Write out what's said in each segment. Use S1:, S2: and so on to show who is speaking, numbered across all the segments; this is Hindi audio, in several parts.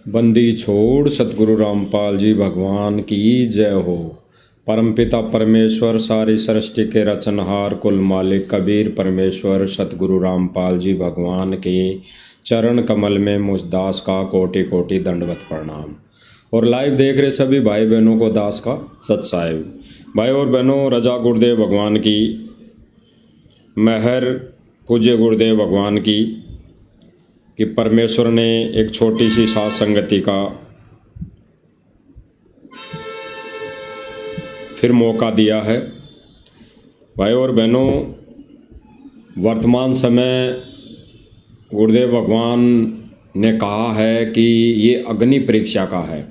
S1: बंदी छोड़ सतगुरु रामपाल जी भगवान की जय हो। परमपिता परमेश्वर सारी सृष्टि के रचनहार कुल मालिक कबीर परमेश्वर सतगुरु रामपाल जी भगवान के चरण कमल में मुझ दास का कोटि कोटि दंडवत प्रणाम। और लाइव देख रहे सभी भाई बहनों को दास का सत साहिब। भाई और बहनों, रजा गुरुदेव भगवान की मेहर, पूज्य गुरुदेव भगवान की कि परमेश्वर ने एक छोटी सी साथ संगति का फिर मौका दिया है। भाई और बहनों, वर्तमान समय गुरुदेव भगवान ने कहा है कि ये अग्नि परीक्षा का है,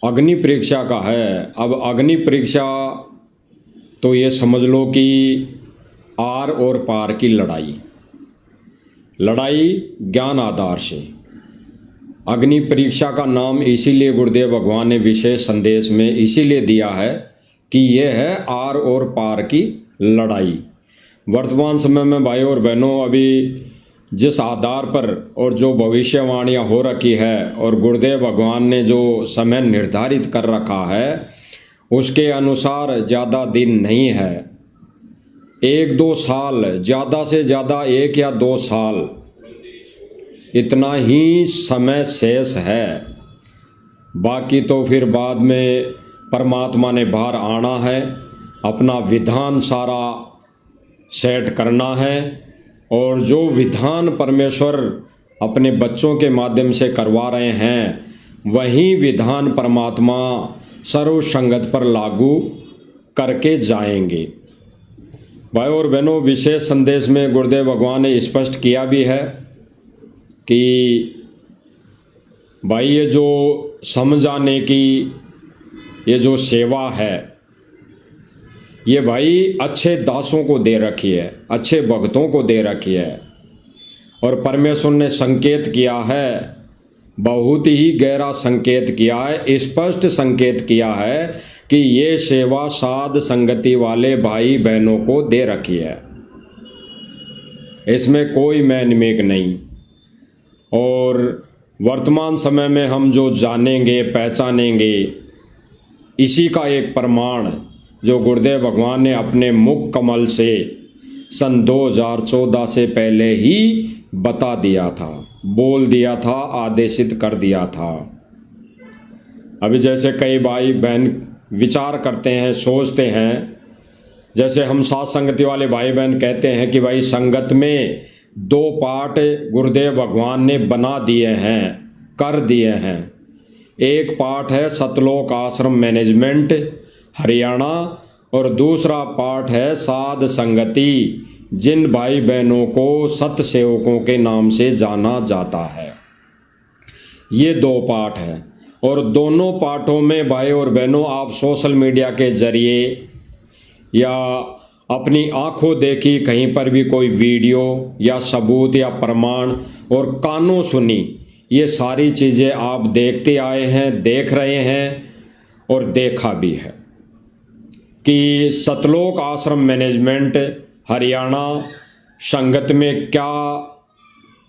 S1: अग्नि परीक्षा का है। अब अग्नि परीक्षा तो ये समझ लो कि आर और पार की लड़ाई ज्ञान आधार से। अग्नि परीक्षा का नाम इसीलिए गुरुदेव भगवान ने विशेष संदेश में इसीलिए दिया है कि यह है आर और पार की लड़ाई। वर्तमान समय में भाई और बहनों, अभी जिस आधार पर और जो भविष्यवाणियाँ हो रखी है और गुरुदेव भगवान ने जो समय निर्धारित कर रखा है उसके अनुसार ज़्यादा दिन नहीं है। 1-2 साल, ज़्यादा से ज़्यादा 1 या 2 साल, इतना ही समय शेष है। बाकी तो फिर बाद में परमात्मा ने बाहर आना है, अपना विधान सारा सेट करना है और जो विधान परमेश्वर अपने बच्चों के माध्यम से करवा रहे हैं वही विधान परमात्मा सर्व संगत पर लागू करके जाएंगे। भाई और बहनों, विशेष संदेश में गुरुदेव भगवान ने स्पष्ट किया भी है कि भाई ये जो समझाने की ये जो सेवा है ये भाई अच्छे दासों को दे रखी है, अच्छे भक्तों को दे रखी है। और परमेश्वर ने संकेत किया है, बहुत ही गहरा संकेत किया है, स्पष्ट संकेत किया है कि ये सेवा साध संगति वाले भाई बहनों को दे रखी है, इसमें कोई मैनमेक नहीं। और वर्तमान समय में हम जो जानेंगे पहचानेंगे इसी का एक प्रमाण जो गुरुदेव भगवान ने अपने मुख कमल से सन 2014 से पहले ही बता दिया था, बोल दिया था, आदेशित कर दिया था। अभी जैसे कई भाई बहन विचार करते हैं, सोचते हैं, जैसे हम साथ संगति वाले भाई बहन कहते हैं कि भाई संगत में 2 पार्ट गुरुदेव भगवान ने बना दिए हैं, कर दिए हैं। एक पार्ट है सतलोक आश्रम मैनेजमेंट हरियाणा और दूसरा पार्ट है साध संगति, जिन भाई बहनों को सत सेवकों के नाम से जाना जाता है। ये 2 पार्ट है और दोनों पार्टों में भाई और बहनों आप सोशल मीडिया के जरिए या अपनी आंखों देखी कहीं पर भी कोई वीडियो या सबूत या प्रमाण और कानों सुनी, ये सारी चीज़ें आप देखते आए हैं, देख रहे हैं और देखा भी है कि सतलोक आश्रम मैनेजमेंट हरियाणा संगत में क्या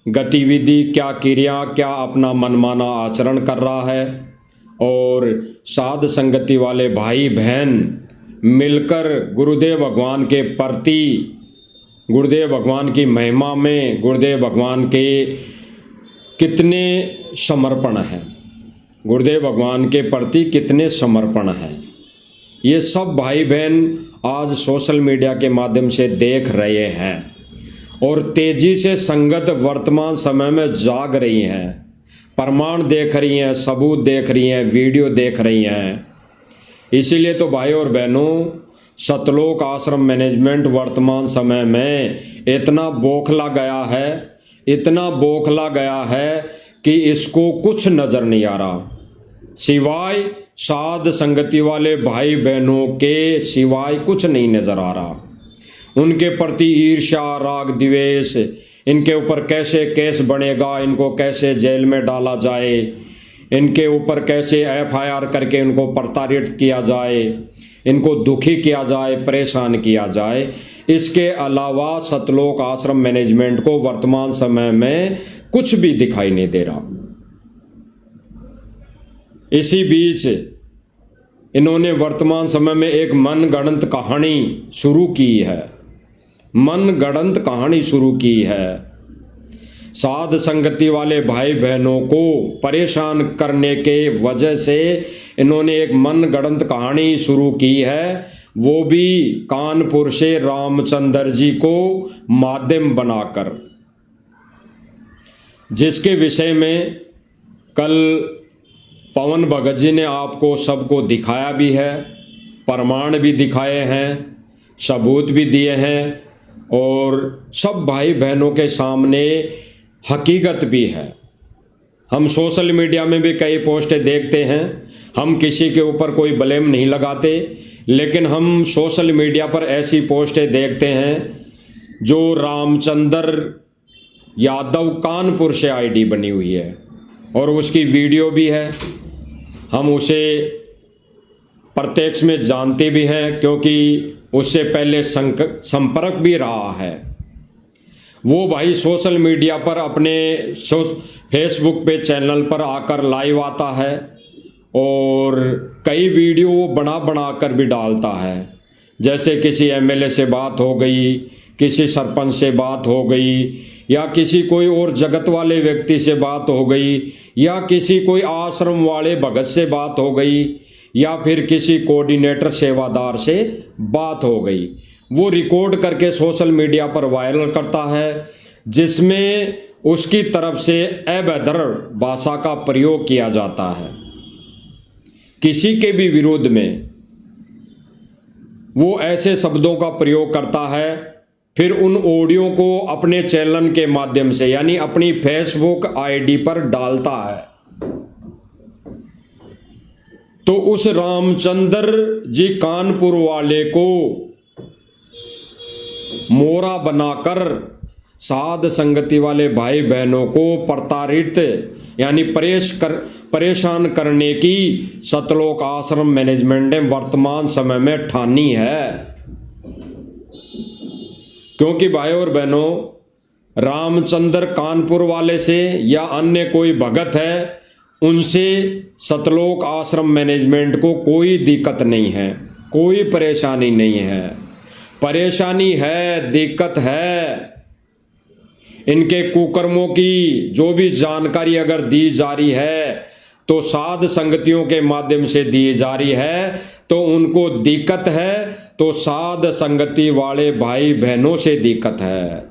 S1: गतिविधि, क्या क्रिया, क्या अपना मनमाना आचरण कर रहा है। और साध संगति वाले भाई बहन मिलकर गुरुदेव भगवान के प्रति, गुरुदेव भगवान की महिमा में गुरुदेव भगवान के कितने समर्पण हैं, गुरुदेव भगवान के प्रति कितने समर्पण हैं, ये सब भाई बहन आज सोशल मीडिया के माध्यम से देख रहे हैं और तेजी से संगत वर्तमान समय में जाग रही हैं, प्रमाण देख रही हैं, सबूत देख रही हैं, वीडियो देख रही हैं। इसीलिए तो भाई और बहनों, सतलोक आश्रम मैनेजमेंट वर्तमान समय में इतना बौखला गया है, इतना बौखला गया है कि इसको कुछ नज़र नहीं आ रहा सिवाय साध संगति वाले भाई बहनों के, सिवाय कुछ नहीं नज़र आ रहा। उनके प्रति ईर्ष्या, राग, द्वेष, इनके ऊपर कैसे केस बनेगा, इनको कैसे जेल में डाला जाए, इनके ऊपर कैसे FIR करके इनको प्रताड़ित किया जाए, इनको दुखी किया जाए, परेशान किया जाए। इसके अलावा सतलोक आश्रम मैनेजमेंट को वर्तमान समय में कुछ भी दिखाई नहीं दे रहा। इसी बीच इन्होंने वर्तमान समय में एक मनगढ़ंत कहानी शुरू की है, मनगढ़ंत कहानी शुरू की है। साध संगति वाले भाई बहनों को परेशान करने के वजह से इन्होंने एक मनगढ़ंत कहानी शुरू की है, वो भी कानपुर से रामचंद्र जी को माध्यम बनाकर, जिसके विषय में कल पवन भगत जी ने आपको सबको दिखाया भी है, प्रमाण भी दिखाए हैं, सबूत भी दिए हैं और सब भाई बहनों के सामने हकीकत भी है। हम सोशल मीडिया में भी कई पोस्टें देखते हैं, हम किसी के ऊपर कोई ब्लेम नहीं लगाते, लेकिन हम सोशल मीडिया पर ऐसी पोस्टें देखते हैं जो रामचंद्र यादव कानपुर से आईडी बनी हुई है और उसकी वीडियो भी है। हम उसे प्रत्यक्ष में जानते भी हैं क्योंकि उससे पहले संपर्क भी रहा है। वो भाई सोशल मीडिया पर अपने फेसबुक पे चैनल पर आकर लाइव आता है और कई वीडियो वो बना कर भी डालता है। जैसे किसी एमएलए से बात हो गई, किसी सरपंच से बात हो गई, या किसी कोई और जगत वाले व्यक्ति से बात हो गई, या किसी कोई आश्रम वाले भगत से बात हो गई, या फिर किसी कोऑर्डिनेटर सेवादार से बात हो गई, वो रिकॉर्ड करके सोशल मीडिया पर वायरल करता है, जिसमें उसकी तरफ से अभद्र भाषा का प्रयोग किया जाता है। किसी के भी विरोध में वो ऐसे शब्दों का प्रयोग करता है, फिर उन ऑडियो को अपने चैनल के माध्यम से यानी अपनी फेसबुक आईडी पर डालता है। तो उस रामचंद्र जी कानपुर वाले को मोरा बनाकर साध संगति वाले भाई बहनों को प्रताड़ित यानी परेशान करने की सतलोक आश्रम मैनेजमेंट ने वर्तमान समय में ठानी है। क्योंकि भाई और बहनों, रामचंद्र कानपुर वाले से या अन्य कोई भगत है, उनसे सतलोक आश्रम मैनेजमेंट को कोई दिक्कत नहीं है, कोई परेशानी नहीं है। परेशानी है, दिक्कत है इनके कुकर्मों की जो भी जानकारी अगर दी जा रही है तो साध संगतियों के माध्यम से दी जा रही है, तो उनको दिक्कत है तो साध संगति वाले भाई बहनों से दिक्कत है।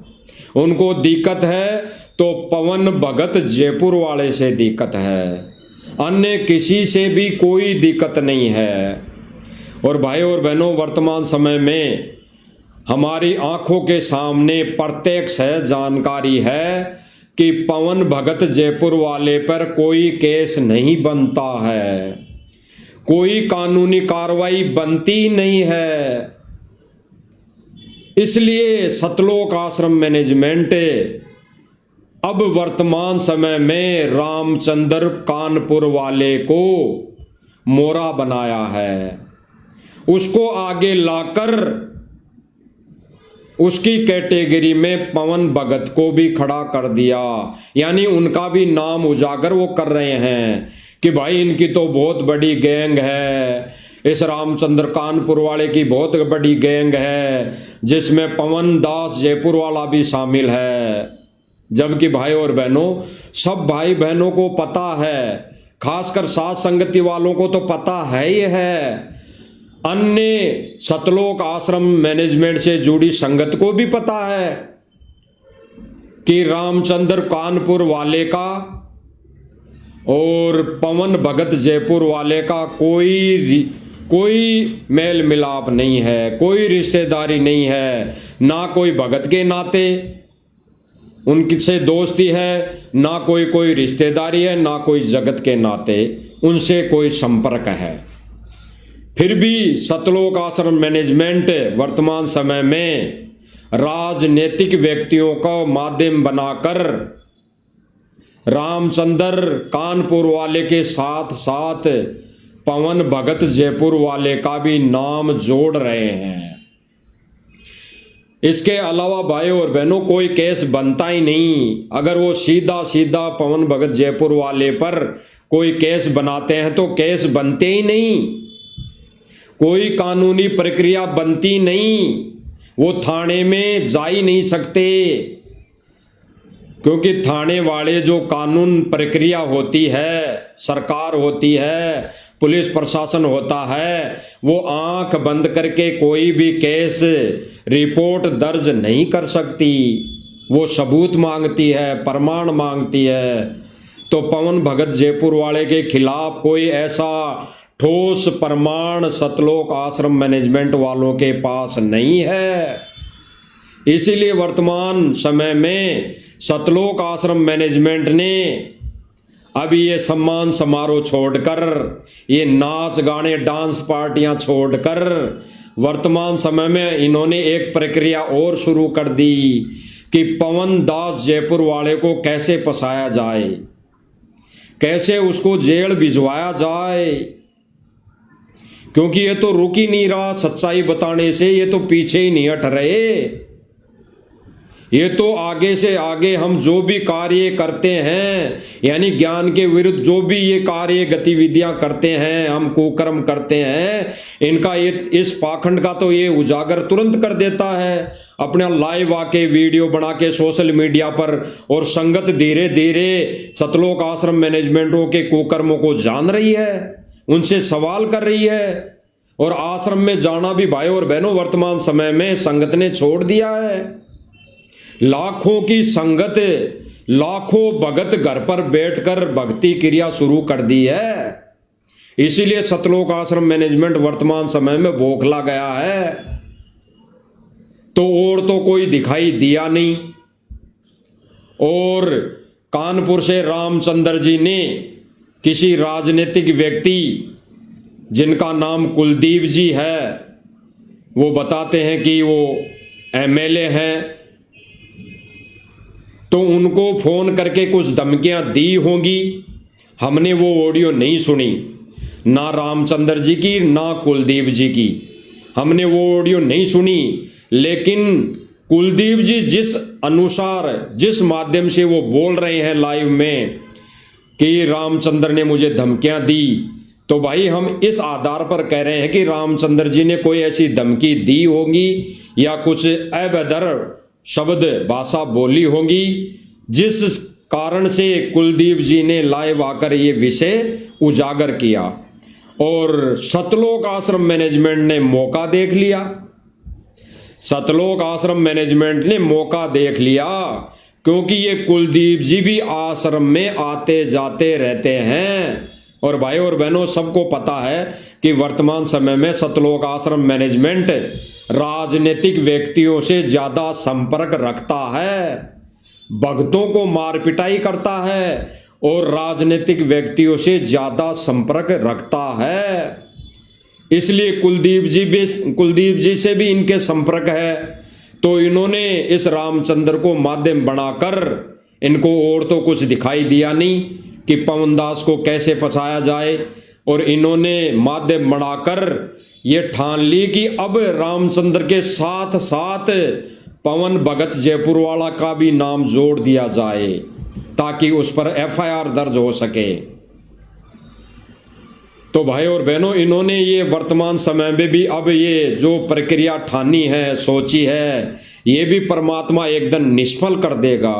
S1: उनको दिक्कत है तो पवन भगत जयपुर वाले से दिक्कत है, अन्य किसी से भी कोई दिक्कत नहीं है। और भाई और बहनों, वर्तमान समय में हमारी आंखों के सामने प्रत्यक्ष है जानकारी है कि पवन भगत जयपुर वाले पर कोई केस नहीं बनता है, कोई कानूनी कार्रवाई बनती नहीं है। इसलिए सतलोक आश्रम मैनेजमेंट अब वर्तमान समय में रामचंद्र कानपुर वाले को मोरा बनाया है, उसको आगे लाकर उसकी कैटेगरी में पवन भगत को भी खड़ा कर दिया, यानी उनका भी नाम उजागर वो कर रहे हैं कि भाई इनकी तो बहुत बड़ी गैंग है, इस रामचंद्र कानपुर वाले की बहुत बड़ी गैंग है जिसमें पवन दास जयपुर वाला भी शामिल है। जबकि भाई और बहनों, सब भाई बहनों को पता है, खासकर साथ संगति वालों को तो पता है ही है, अन्य सतलोक आश्रम मैनेजमेंट से जुड़ी संगत को भी पता है कि रामचंद्र कानपुर वाले का और पवन भगत जयपुर वाले का कोई मेल मिलाप नहीं है, कोई रिश्तेदारी नहीं है, ना कोई भगत के नाते उनसे दोस्ती है, ना कोई रिश्तेदारी है, ना कोई जगत के नाते उनसे कोई संपर्क है। फिर भी सतलोक आश्रम मैनेजमेंट वर्तमान समय में राजनीतिक व्यक्तियों को माध्यम बनाकर रामचंद्र कानपुर वाले के साथ साथ पवन भगत जयपुर वाले का भी नाम जोड़ रहे हैं। इसके अलावा भाई और बहनों कोई केस बनता ही नहीं। अगर वो सीधा सीधा पवन भगत जयपुर वाले पर कोई केस बनाते हैं तो केस बनते ही नहीं, कोई कानूनी प्रक्रिया बनती नहीं, वो थाने में जा ही नहीं सकते, क्योंकि थाने वाले जो कानून प्रक्रिया होती है, सरकार होती है, पुलिस प्रशासन होता है, वो आंख बंद करके कोई भी केस रिपोर्ट दर्ज नहीं कर सकती। वो सबूत मांगती है, प्रमाण मांगती है। तो पवन भगत जयपुर वाले के खिलाफ कोई ऐसा ठोस प्रमाण सतलोक आश्रम मैनेजमेंट वालों के पास नहीं है। इसीलिए वर्तमान समय में सतलोक आश्रम मैनेजमेंट ने अभी ये सम्मान समारोह छोड़कर, ये नाच गाने डांस पार्टियां छोड़कर वर्तमान समय में इन्होंने एक प्रक्रिया और शुरू कर दी कि पवन दास जयपुर वाले को कैसे फंसाया जाए, कैसे उसको जेल भिजवाया जाए, क्योंकि ये तो रुक ही नहीं रहा सच्चाई बताने से, ये तो पीछे ही नहीं हट रहे। ये तो आगे से आगे हम जो भी कार्य करते हैं, यानी ज्ञान के विरुद्ध जो भी ये कार्य गतिविधियां करते हैं, हम कुकर्म करते हैं, इनका ये इस पाखंड का तो ये उजागर तुरंत कर देता है अपना लाइव आके वीडियो बना के सोशल मीडिया पर। और संगत धीरे धीरे सतलोक आश्रम मैनेजमेंटों के कुकर्मों को जान रही है, उनसे सवाल कर रही है। और आश्रम में जाना भी भाई और बहनों वर्तमान समय में संगत ने छोड़ दिया है। लाखों की संगत, लाखों भगत घर पर बैठकर भक्ति क्रिया शुरू कर दी है। इसीलिए सतलोक आश्रम मैनेजमेंट वर्तमान समय में बौखला गया है। तो और तो कोई दिखाई दिया नहीं। और कानपुर से रामचंद्र जी ने किसी राजनीतिक व्यक्ति जिनका नाम कुलदीप जी है, वो बताते हैं कि वो एमएलए हैं, तो उनको फोन करके कुछ धमकियां दी होंगी। हमने वो ऑडियो नहीं सुनी, ना रामचंद्र जी की ना कुलदीप जी की, हमने वो ऑडियो नहीं सुनी। लेकिन कुलदीप जी जिस अनुसार, जिस माध्यम से वो बोल रहे हैं लाइव में कि रामचंद्र ने मुझे धमकियां दी, तो भाई हम इस आधार पर कह रहे हैं कि रामचंद्र जी ने कोई ऐसी धमकी दी होगी या कुछ अभद्र शब्द भाषा बोली होगी, जिस कारण से कुलदीप जी ने लाइव आकर ये विषय उजागर किया। और सतलोक आश्रम मैनेजमेंट ने मौका देख लिया, सतलोक आश्रम मैनेजमेंट ने मौका देख लिया, क्योंकि ये कुलदीप जी भी आश्रम में आते जाते रहते हैं। और भाई और बहनों सबको पता है कि वर्तमान समय में सतलोक आश्रम मैनेजमेंट राजनीतिक व्यक्तियों से ज्यादा संपर्क रखता है, भक्तों को मार पिटाई करता है और राजनीतिक व्यक्तियों से ज्यादा संपर्क रखता है। इसलिए कुलदीप जी से भी इनके संपर्क है। तो इन्होंने इस रामचंद्र को माध्यम बनाकर, इनको और तो कुछ दिखाई दिया नहीं कि पवन दास को कैसे फंसाया जाए, और इन्होंने माध्यम बनाकर ये ठान ली कि अब रामचंद्र के साथ साथ पवन भगत जयपुर वाला का भी नाम जोड़ दिया जाए, ताकि उस पर एफआईआर दर्ज हो सके। तो भाई और बहनों इन्होंने ये वर्तमान समय में भी अब ये जो प्रक्रिया ठानी है, सोची है, ये भी परमात्मा एकदम निष्फल कर देगा।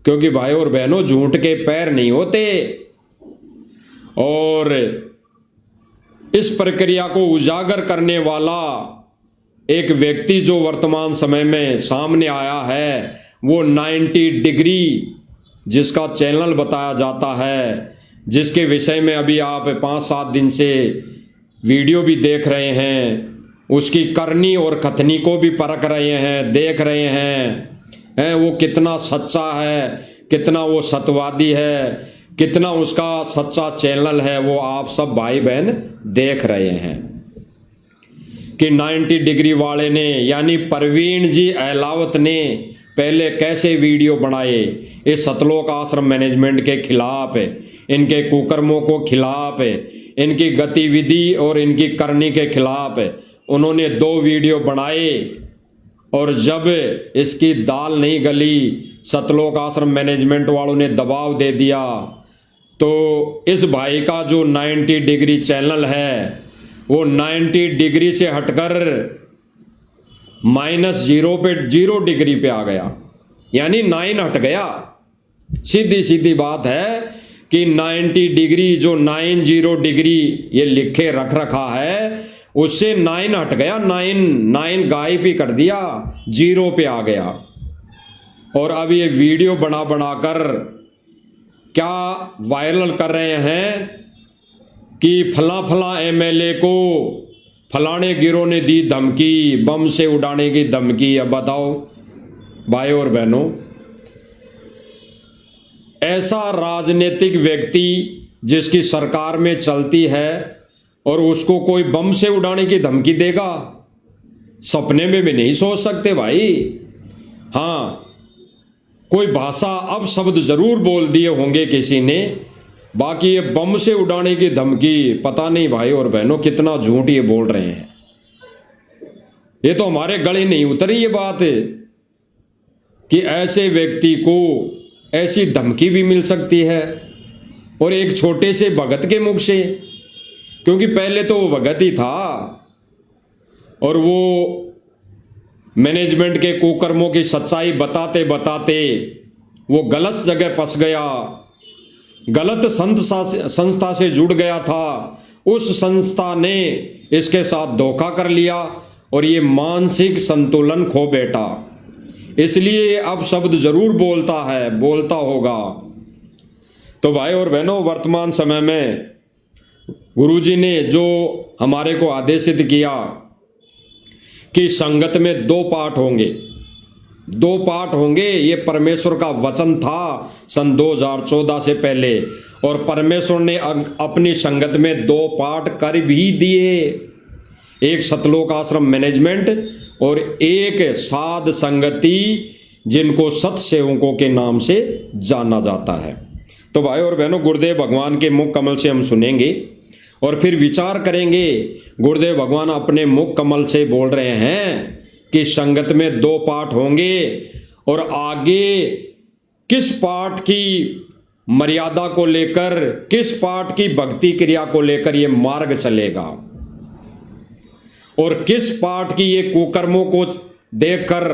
S1: क्योंकि भाई और बहनों झूठ के पैर नहीं होते। और इस प्रक्रिया को उजागर करने वाला एक व्यक्ति जो वर्तमान समय में सामने आया है, वो 90 डिग्री जिसका चैनल बताया जाता है, जिसके विषय में अभी आप 5-7 दिन से वीडियो भी देख रहे हैं, उसकी करनी और कथनी को भी परख रहे हैं, देख रहे हैं वो कितना सच्चा है, कितना वो सत्यवादी है, कितना उसका सच्चा चैनल है, वो आप सब भाई बहन देख रहे हैं कि 90 डिग्री वाले ने यानी प्रवीण जी अहलावत ने पहले कैसे वीडियो बनाए इस सतलोक आश्रम मैनेजमेंट के खिलाफ, इनके कुकर्मों को खिलाफ, इनकी गतिविधि और इनकी करनी के खिलाफ। उन्होंने 2 वीडियो बनाए और जब इसकी दाल नहीं गली, सतलोक आश्रम मैनेजमेंट वालों ने दबाव दे दिया, तो इस भाई का जो 90 डिग्री चैनल है वो 90 डिग्री से हटकर -0 पे 0 डिग्री पे आ गया, यानी 9 हट गया। सीधी सीधी बात है कि 90 डिग्री जो 90 डिग्री ये लिखे रख रखा है उससे 9 हट गया, 9 गायब ही कर दिया, 0 पे आ गया। और अब ये वीडियो बना बनाकर क्या वायरल कर रहे हैं कि फला फला एमएलए को फलाने गिरोह ने दी धमकी, बम से उड़ाने की धमकी। अब बताओ भाई और बहनों, ऐसा राजनीतिक व्यक्ति जिसकी सरकार में चलती है और उसको कोई बम से उड़ाने की धमकी देगा? सपने में भी नहीं सोच सकते भाई। हाँ, कोई भाषा अब शब्द जरूर बोल दिए होंगे किसी ने, बाकी ये बम से उड़ाने की धमकी पता नहीं भाई और बहनों कितना झूठ ये बोल रहे हैं। ये तो हमारे गले नहीं उतरी ये बात कि ऐसे व्यक्ति को ऐसी धमकी भी मिल सकती है, और एक छोटे से भगत के मुख से, क्योंकि पहले तो वो भगत ही था और वो मैनेजमेंट के कुकर्मों की सच्चाई बताते बताते वो गलत जगह फंस गया, गलत संस्था से जुड़ गया था। उस संस्था ने इसके साथ धोखा कर लिया और ये मानसिक संतुलन खो बैठा, इसलिए अब शब्द जरूर बोलता है, बोलता होगा। तो भाई और बहनों, वर्तमान समय में गुरुजी ने जो हमारे को आदेशित किया कि संगत में 2 पाठ होंगे, 2 पाठ होंगे, ये परमेश्वर का वचन था सन 2014 से पहले, और परमेश्वर ने अपनी संगत में 2 पाठ कर भी दिए। एक सतलोक आश्रम मैनेजमेंट और एक साध संगति, जिनको सत्सेवकों के नाम से जाना जाता है। तो भाई और बहनों, गुरुदेव भगवान के मुख कमल से हम सुनेंगे और फिर विचार करेंगे। गुरुदेव भगवान अपने मुख कमल से बोल रहे हैं कि संगत में 2 पाठ होंगे और आगे किस पाठ की मर्यादा को लेकर, किस पाठ की भक्ति क्रिया को लेकर ये मार्ग चलेगा, और किस पाठ की ये कुकर्मों को देखकर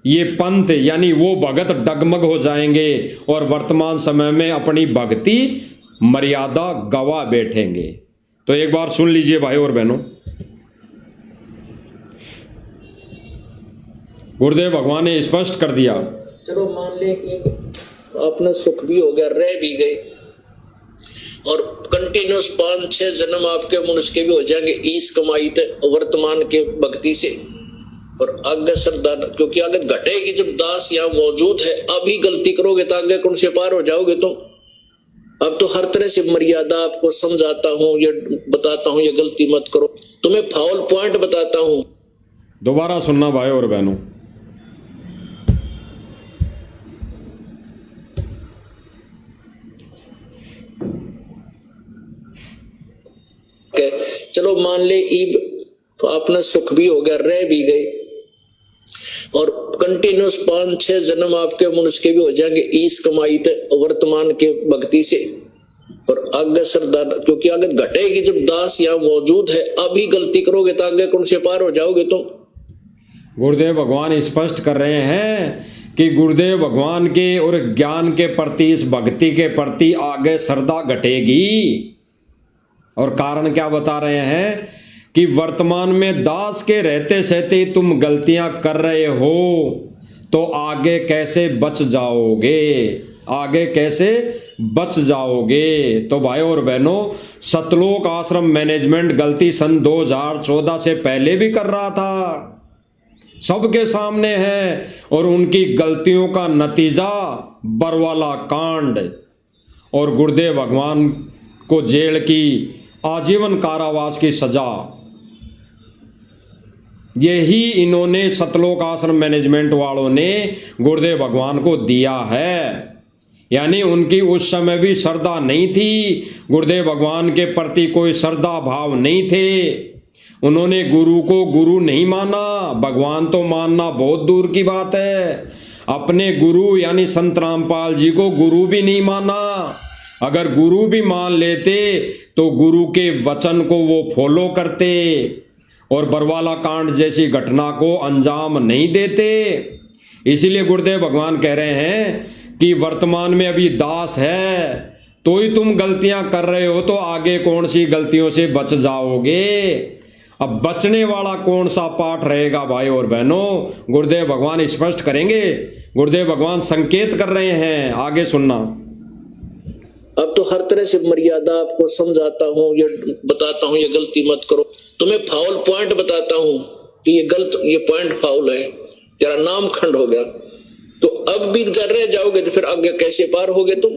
S1: ये पंथ यानी वो भगत डगमग हो जाएंगे और वर्तमान समय में अपनी भक्ति मर्यादा गवा बैठेंगे। तो एक बार सुन लीजिए भाई और बहनों, गुरुदेव भगवान ने स्पष्ट कर दिया।
S2: चलो मान ले कि अपना सुख भी हो गया, रह भी गए, और कंटिन्यूस 5-6 जन्म आपके मनुष्य के भी हो जाएंगे इस कमाई वर्तमान के भक्ति से, और आगे श्रद्धा, क्योंकि आगे घटेगी जब दास यहाँ मौजूद है। अभी गलती करोगे तो आगे कौन से पार हो जाओगे तुम। अब तो हर तरह से मर्यादा आपको समझाता हूँ, ये बताता हूँ, ये गलती मत करो, तुम्हें फाउल पॉइंट बताता हूँ।
S1: दोबारा सुनना भाई और बहनों,
S2: चलो मान ले ईब अपना सुख भी हो गया, रह भी गए, और कंटिन्यूस 5-6 जन्म आपके मनुष्य के भी हो जाएंगे इस कमाई वर्तमान के भक्ति से, और आगे श्रद्धा, क्योंकि आगे घटेगी जब दास यहाँ मौजूद है। अभी गलती करोगे तो आगे कौन से पार हो जाओगे तुम।
S1: गुरुदेव भगवान स्पष्ट कर रहे हैं कि गुरुदेव भगवान के और ज्ञान के प्रति, इस भक्ति के प्रति आगे श्रद्धा घटेगी। और कारण क्या बता रहे हैं कि वर्तमान में दास के रहते सहते तुम गलतियां कर रहे हो, तो आगे कैसे बच जाओगे, आगे कैसे बच जाओगे। तो भाई और बहनों, सतलोक आश्रम मैनेजमेंट गलती सन 2014 से पहले भी कर रहा था, सबके सामने है, और उनकी गलतियों का नतीजा बरवाला कांड और गुरुदेव भगवान को जेल की आजीवन कारावास की सजा, यही इन्होंने सतलोक आश्रम मैनेजमेंट वालों ने गुरुदेव भगवान को दिया है। यानी उनकी उस समय भी श्रद्धा नहीं थी, गुरुदेव भगवान के प्रति कोई श्रद्धा भाव नहीं थे, उन्होंने गुरु को गुरु नहीं माना, भगवान तो मानना बहुत दूर की बात है। अपने गुरु यानी संत रामपाल जी को गुरु भी नहीं माना। अगर गुरु भी मान लेते तो गुरु के वचन को वो फॉलो करते और बरवाला कांड जैसी घटना को अंजाम नहीं देते। इसीलिए गुरुदेव भगवान कह रहे हैं कि वर्तमान में अभी दास है तो ही तुम गलतियां कर रहे हो, तो आगे कौन सी गलतियों से बच जाओगे। अब बचने वाला कौन सा पाठ रहेगा भाई और बहनों, गुरुदेव भगवान स्पष्ट करेंगे। गुरुदेव भगवान संकेत कर रहे हैं, आगे सुनना।
S2: अब तो हर तरह से मर्यादा आपको समझाता हूँ, ये बताता हूँ ये गलती मत करो, तुम्हें फाउल पॉइंट बताता हूँ कि ये पॉइंट फाउल है, तेरा नाम खंड हो गया, तो अब भी जर रह जाओगे तो फिर आगे कैसे पार होगे तुम।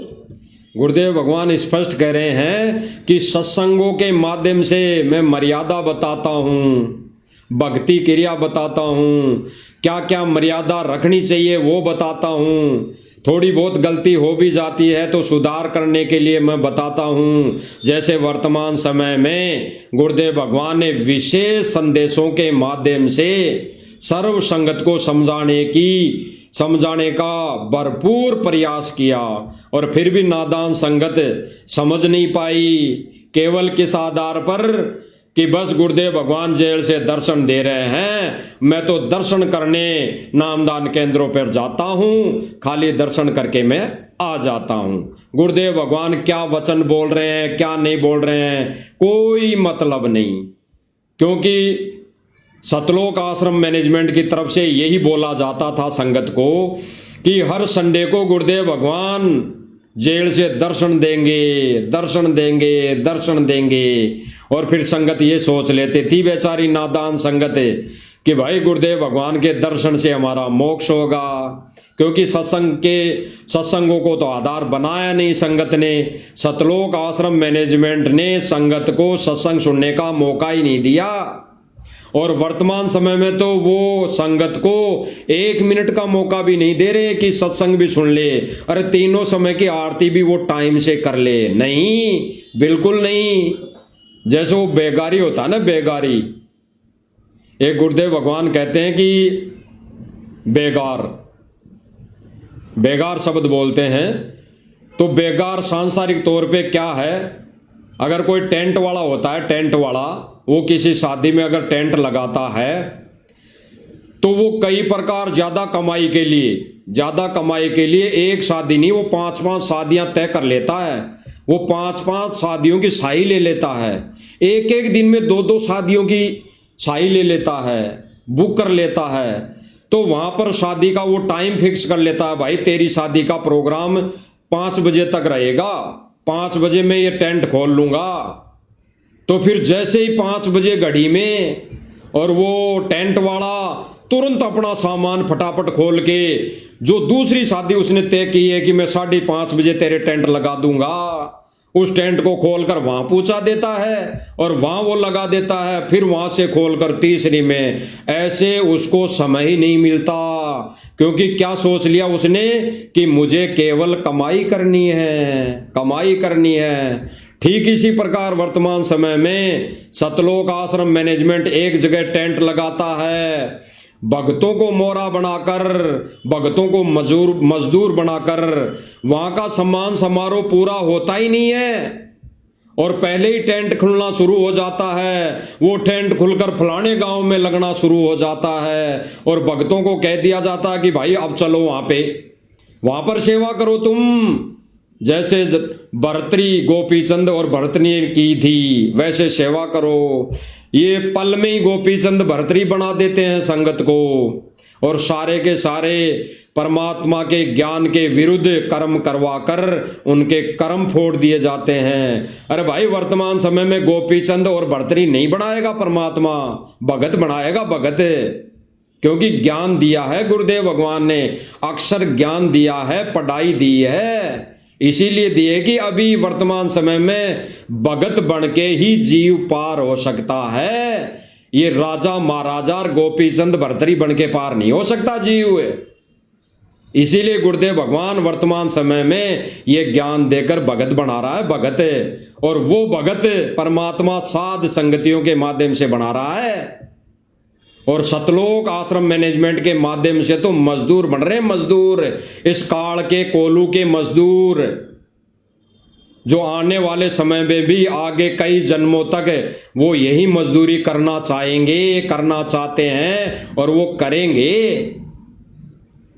S1: गुरुदेव भगवान स्पष्ट कह रहे हैं कि सत्संगों के माध्यम से मैं मर्यादा बताता हूँ, भक्ति क्रिया बताता हूँ, क्या क्या मर्यादा रखनी चाहिए वो बताता हूँ। थोड़ी बहुत गलती हो भी जाती है तो सुधार करने के लिए मैं बताता हूँ। जैसे वर्तमान समय में गुरुदेव भगवान ने विशेष संदेशों के माध्यम से सर्व संगत को समझाने का भरपूर प्रयास किया, और फिर भी नादान संगत समझ नहीं पाई। केवल किस आधार पर कि बस गुरुदेव भगवान जेल से दर्शन दे रहे हैं, मैं तो दर्शन करने नामदान केंद्रों पर जाता हूँ, खाली दर्शन करके मैं आ जाता हूँ। गुरुदेव भगवान क्या वचन बोल रहे हैं, क्या नहीं बोल रहे हैं, कोई मतलब नहीं। क्योंकि सतलोक आश्रम मैनेजमेंट की तरफ से यही बोला जाता था संगत को कि हर संडे को गुरुदेव भगवान जेल से दर्शन देंगे, दर्शन देंगे, दर्शन देंगे। और फिर संगत ये सोच लेती थी, बेचारी नादान संगत है, कि भाई गुरुदेव भगवान के दर्शन से हमारा मोक्ष होगा। क्योंकि सत्संगों को तो आधार बनाया नहीं संगत ने। सतलोक आश्रम मैनेजमेंट ने संगत को सत्संग सुनने का मौका ही नहीं दिया। और वर्तमान समय में तो वो संगत को 1 मिनट का मौका भी नहीं दे रहे कि सत्संग भी सुन ले। अरे तीनों समय की आरती भी वो टाइम से कर ले, नहीं, बिल्कुल नहीं। जैसे वो बेगारी होता है ना, बेगारी, एक गुरुदेव भगवान कहते हैं कि बेगार शब्द बोलते हैं, तो बेगार सांसारिक तौर पे क्या है। अगर कोई टेंट वाला होता है, टेंट वाला, वो किसी शादी में अगर टेंट लगाता है तो वो कई प्रकार ज्यादा कमाई के लिए एक शादी नहीं, वो 5-5 शादियां तय कर लेता है। वो 5-5 शादियों की साई ले लेता है, एक दिन में 2-2 शादियों की साई ले लेता है, बुक कर लेता है। तो वहां पर शादी का वो टाइम फिक्स कर लेता है, भाई तेरी शादी का प्रोग्राम 5 बजे तक रहेगा, 5 बजे मैं ये टेंट खोल लूंगा। तो फिर जैसे ही 5 बजे घड़ी में, और वो टेंट वाला तुरंत अपना सामान फटाफट खोल के, जो दूसरी शादी उसने तय की है कि मैं 5:30 बजे तेरे टेंट लगा दूंगा, उस टेंट को खोलकर वहां पहुंचा देता है और वहां वो लगा देता है। फिर वहां से खोलकर तीसरी में, ऐसे उसको समय ही नहीं मिलता। क्योंकि क्या सोच लिया उसने कि मुझे केवल कमाई करनी है। ठीक इसी प्रकार वर्तमान समय में सतलोक आश्रम मैनेजमेंट एक जगह टेंट लगाता है, भक्तों को मोरा बनाकर, भक्तों को मजदूर बनाकर, वहां का सम्मान समारोह पूरा होता ही नहीं है। और पहले ही टेंट खुलना शुरू हो जाता है, वो टेंट खुलकर फलाने गांव में लगना शुरू हो जाता है, और भक्तों को कह दिया जाता है कि भाई अब चलो वहां पर सेवा करो तुम। जैसे भर्तरी गोपीचंद और भरतनी की थी, वैसे सेवा करो। ये पल में ही गोपीचंद भर्तरी बना देते हैं संगत को, और सारे के सारे परमात्मा के ज्ञान के विरुद्ध कर्म करवाकर उनके कर्म फोड़ दिए जाते हैं। अरे भाई वर्तमान समय में गोपीचंद और भर्तरी नहीं बनाएगा परमात्मा, भगत बनाएगा, भगत। क्योंकि ज्ञान दिया है गुरुदेव भगवान ने, अक्षर ज्ञान दिया है, पढ़ाई दी है, इसीलिए दिए कि अभी वर्तमान समय में भगत बन के ही जीव पार हो सकता है। ये राजा महाराजा और गोपीचंद भर्तरी बन के पार नहीं हो सकता जीव। इसीलिए गुरुदेव भगवान वर्तमान समय में ये ज्ञान देकर भगत बना रहा है, भगत है। और वो भगत परमात्मा साध संगतियों के माध्यम से बना रहा है। और सतलोक आश्रम मैनेजमेंट के माध्यम से तो मजदूर बन रहे हैं, मजदूर, इस काल के कोलू के मजदूर, जो आने वाले समय में भी आगे कई जन्मों तक वो यही मजदूरी करना चाहेंगे, करना चाहते हैं और वो करेंगे।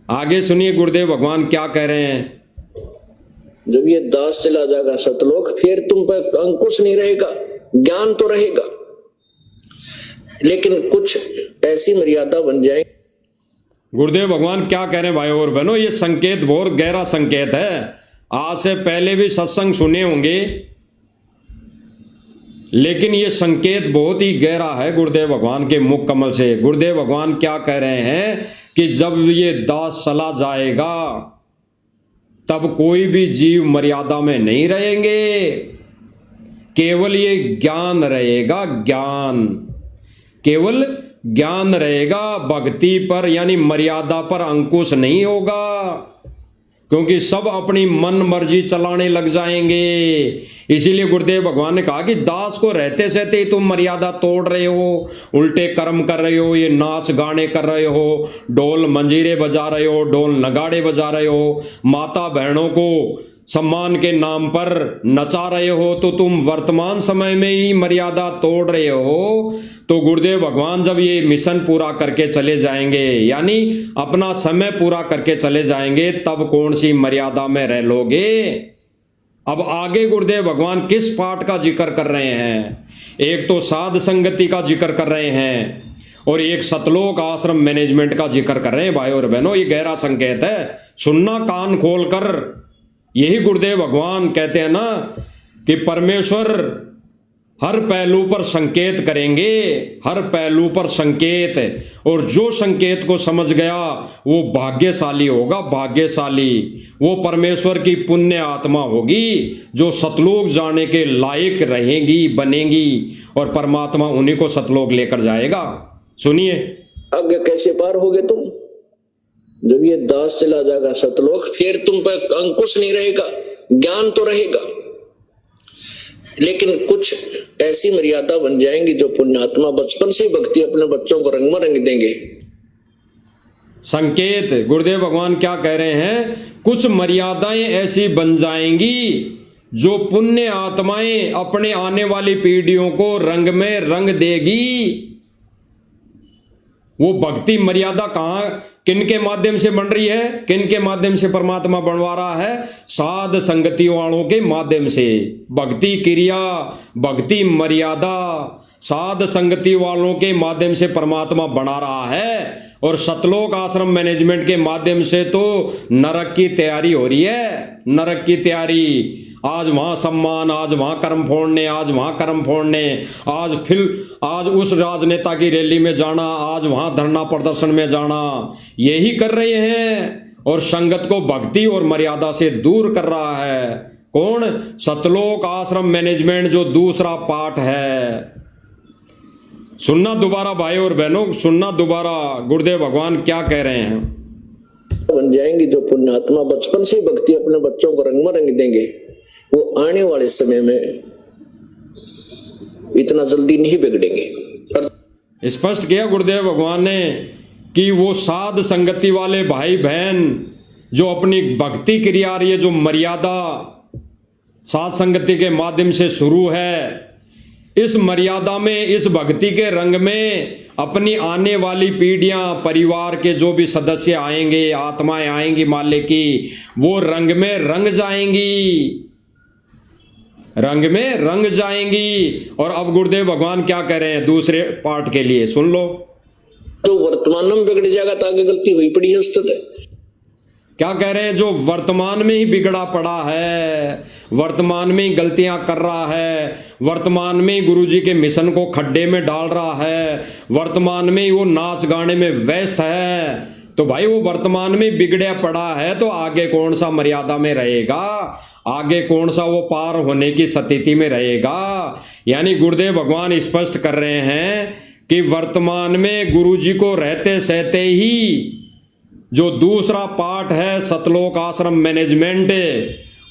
S1: आगे सुनिए गुरुदेव भगवान क्या कह रहे हैं।
S2: जब ये दास चला जाएगा सतलोक, फिर तुम पर अंकुश नहीं रहेगा, ज्ञान तो रहेगा, लेकिन कुछ ऐसी मर्यादा बन जाएगी।
S1: गुरुदेव भगवान क्या कह रहे हैं भाई और बहनों, ये संकेत बहुत गहरा संकेत है। आज से पहले भी सत्संग सुने होंगे, लेकिन ये संकेत बहुत ही गहरा है गुरुदेव भगवान के मुख कमल से। गुरुदेव भगवान क्या कह रहे हैं कि जब ये दास चला जाएगा तब कोई भी जीव मर्यादा में नहीं रहेंगे, केवल ये ज्ञान रहेगा, ज्ञान, केवल ज्ञान रहेगा। भक्ति पर यानी मर्यादा पर अंकुश नहीं होगा, क्योंकि सब अपनी मन मर्जी चलाने लग जाएंगे। इसीलिए गुरुदेव भगवान ने कहा कि दास को रहते सहते ही तुम मर्यादा तोड़ रहे हो, उल्टे कर्म कर रहे हो, ये नाच गाने कर रहे हो, ढोल मंजीरे बजा रहे हो, ढोल नगाड़े बजा रहे हो, माता बहनों को सम्मान के नाम पर नचा रहे हो, तो तुम वर्तमान समय में ही मर्यादा तोड़ रहे हो। तो गुरुदेव भगवान जब ये मिशन पूरा करके चले जाएंगे, यानी अपना समय पूरा करके चले जाएंगे, तब कौन सी मर्यादा में रह लोगे। अब आगे गुरुदेव भगवान किस पाठ का जिक्र कर रहे हैं, एक तो साध संगति का जिक्र कर रहे हैं और एक सतलोक आश्रम मैनेजमेंट का जिक्र कर रहे हैं। भाई और बहनों, ये गहरा संकेत है, सुनना कान खोलकर। यही गुरुदेव भगवान कहते हैं ना कि परमेश्वर हर पहलू पर संकेत करेंगे, हर पहलू पर संकेत, और जो संकेत को समझ गया वो भाग्यशाली होगा, भाग्यशाली। वो परमेश्वर की पुण्य आत्मा होगी जो सतलोक जाने के लायक रहेगी, बनेगी, और परमात्मा उन्हीं को सतलोक लेकर जाएगा। सुनिए
S2: आगे कैसे पार होगे तुम। जब ये दास चला जाएगा सतलोक, फिर तुम पर अंकुश नहीं रहेगा, ज्ञान तो रहेगा, लेकिन कुछ ऐसी मर्यादा बन जाएंगी जो पुण्यात्मा बचपन से भक्ति अपने बच्चों को रंग में रंग देंगे।
S1: संकेत गुरुदेव भगवान क्या कह रहे हैं, कुछ मर्यादाएं ऐसी बन जाएंगी जो पुण्य आत्माएं अपने आने वाली पीढ़ियों को रंग में रंग देगी। वो भक्ति मर्यादा कहां, किन के माध्यम से बन रही है, किन के माध्यम से परमात्मा बनवा रहा है, साध संगति वालों के माध्यम से। भक्ति क्रिया, भक्ति मर्यादा साध संगति वालों के माध्यम से परमात्मा बना रहा है। और सतलोक आश्रम मैनेजमेंट के माध्यम से तो नरक की तैयारी हो रही है, नरक की तैयारी। आज वहां सम्मान, आज वहां कर्म फोड़ने, आज वहां कर्म फोड़ने, आज उस राजनेता की रैली में जाना, आज वहां धरना प्रदर्शन में जाना, यही कर रहे हैं। और संगत को भक्ति और मर्यादा से दूर कर रहा है कौन, सतलोक आश्रम मैनेजमेंट, जो दूसरा पाठ है। सुनना दोबारा भाई और बहनों, सुनना दोबारा गुरुदेव भगवान क्या कह रहे हैं।
S2: बन जाएंगी जो पुण्यात्मा बचपन से भक्ति अपने बच्चों को रंग में रंग देंगे, वो आने वाले समय में इतना जल्दी नहीं बिगड़ेंगे।
S1: स्पष्ट किया गुरुदेव भगवान ने कि वो साध संगति वाले भाई बहन जो अपनी भक्ति क्रिया रही है, जो मर्यादा साध संगति के माध्यम से शुरू है, इस मर्यादा में, इस भक्ति के रंग में अपनी आने वाली पीढ़ियां, परिवार के जो भी सदस्य आएंगे, आत्माएं आएंगी माले की, वो रंग में रंग जाएंगी, रंग में रंग जाएंगी। और अब गुरुदेव भगवान क्या कह रहे हैं दूसरे पार्ट के लिए, सुन लो।
S2: तो वर्तमान में बिगड़ जाएगा तो आगे गलती हुई पड़ी है उस तरह।
S1: क्या कह रहे हैं, जो वर्तमान में ही बिगड़ा पड़ा है, वर्तमान में ही गलतियां कर रहा है, वर्तमान में ही गुरुजी के मिशन को खड्डे में डाल रहा है, वर्तमान में ही वो नाच गाने में व्यस्त है, तो भाई वो वर्तमान में बिगड़ा पड़ा है, तो आगे कौन सा मर्यादा में रहेगा, आगे कौन सा वो पार होने की स्थिति में रहेगा। यानी गुरुदेव भगवान स्पष्ट कर रहे हैं कि वर्तमान में गुरुजी को रहते सहते ही जो दूसरा पार्ट है सतलोक आश्रम मैनेजमेंट,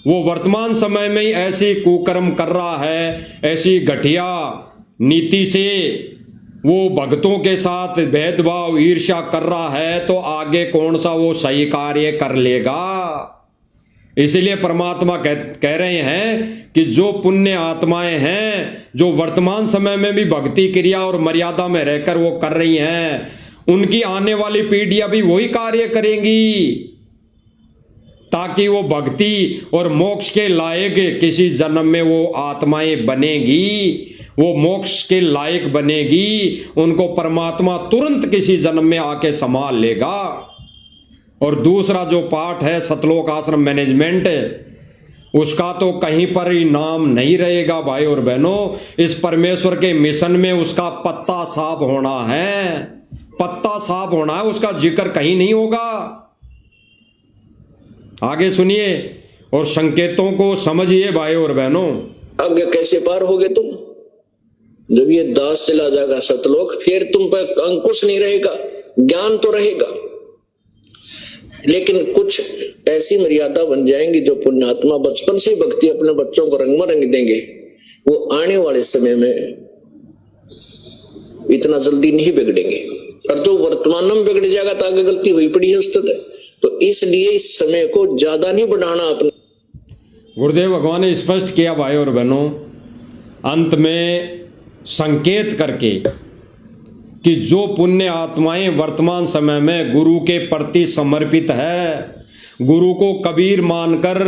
S1: वो वर्तमान समय में ऐसी कुकर्म कर रहा है, ऐसी घटिया नीति से वो भक्तों के साथ भेदभाव ईर्ष्या कर रहा है, तो आगे कौन सा वो सही कार्य कर लेगा। इसलिए परमात्मा कह रहे हैं कि जो पुण्य आत्माएं हैं, जो वर्तमान समय में भी भक्ति क्रिया और मर्यादा में रहकर वो कर रही हैं, उनकी आने वाली पीढ़ियां भी वही कार्य करेंगी, ताकि वो भक्ति और मोक्ष के लायक किसी जन्म में वो आत्माएं बनेगी, वो मोक्ष के लायक बनेगी, उनको परमात्मा तुरंत किसी जन्म में आके संभाल लेगा। और दूसरा जो पार्ट है सतलोक आश्रम मैनेजमेंट, उसका तो कहीं पर ही नाम नहीं रहेगा भाई और बहनों। इस परमेश्वर के मिशन में उसका पत्ता साफ होना है, पत्ता साफ होना है, उसका जिक्र कहीं नहीं होगा। आगे सुनिए और संकेतों को समझिए भाई और बहनों।
S2: आगे कैसे पार होगे तुम? जब ये दास चला जाएगा सतलोक, फिर तुम पर अंकुश नहीं रहेगा, ज्ञान तो रहेगा, लेकिन कुछ ऐसी मर्यादा बन जाएंगी जो पुण्यात्मा बचपन से भक्ति अपने बच्चों को रंग में रंग देंगे, वो आने वाले समय में इतना जल्दी नहीं बिगड़ेंगे। और जो वर्तमान में बिगड़ जाएगा तो आगे गलती हुई पड़ी है उस तरह। तो इसलिए इस समय को ज्यादा नहीं बढ़ाना अपने।
S1: गुरुदेव भगवान ने स्पष्ट किया भाई और बहनों, अंत में संकेत करके कि जो पुण्य आत्माएं वर्तमान समय में गुरु के प्रति समर्पित है, गुरु को कबीर मानकर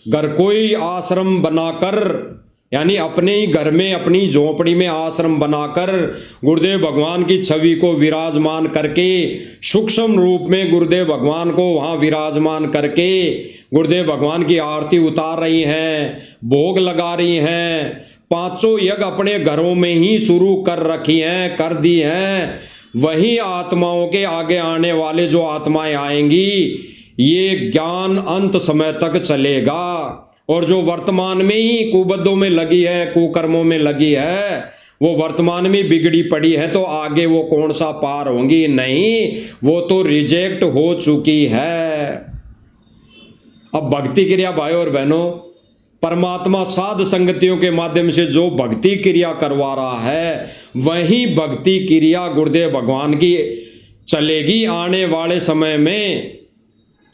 S1: घर कोई आश्रम बनाकर, यानी अपने ही घर में अपनी झोपड़ी में आश्रम बनाकर गुरुदेव भगवान की छवि को विराजमान करके, सूक्ष्म रूप में गुरुदेव भगवान को वहाँ विराजमान करके गुरुदेव भगवान की आरती उतार रही हैं, भोग लगा रही हैं, पांचों यज्ञ अपने घरों में ही शुरू कर रखी हैं, कर दी हैं, वही आत्माओं के आगे आने वाले जो आत्माएं आएंगी, ये ज्ञान अंत समय तक चलेगा। और जो वर्तमान में ही कुबद्धों में लगी है, कुकर्मों में लगी है, वो वर्तमान में बिगड़ी पड़ी है, तो आगे वो कौन सा पार होंगी? नहीं, वो तो रिजेक्ट हो चुकी है। अब भक्ति क्रिया भाई और बहनों, परमात्मा साध संगतियों के माध्यम से जो भक्ति क्रिया करवा रहा है, वही भक्ति क्रिया गुरुदेव भगवान की चलेगी आने वाले समय में।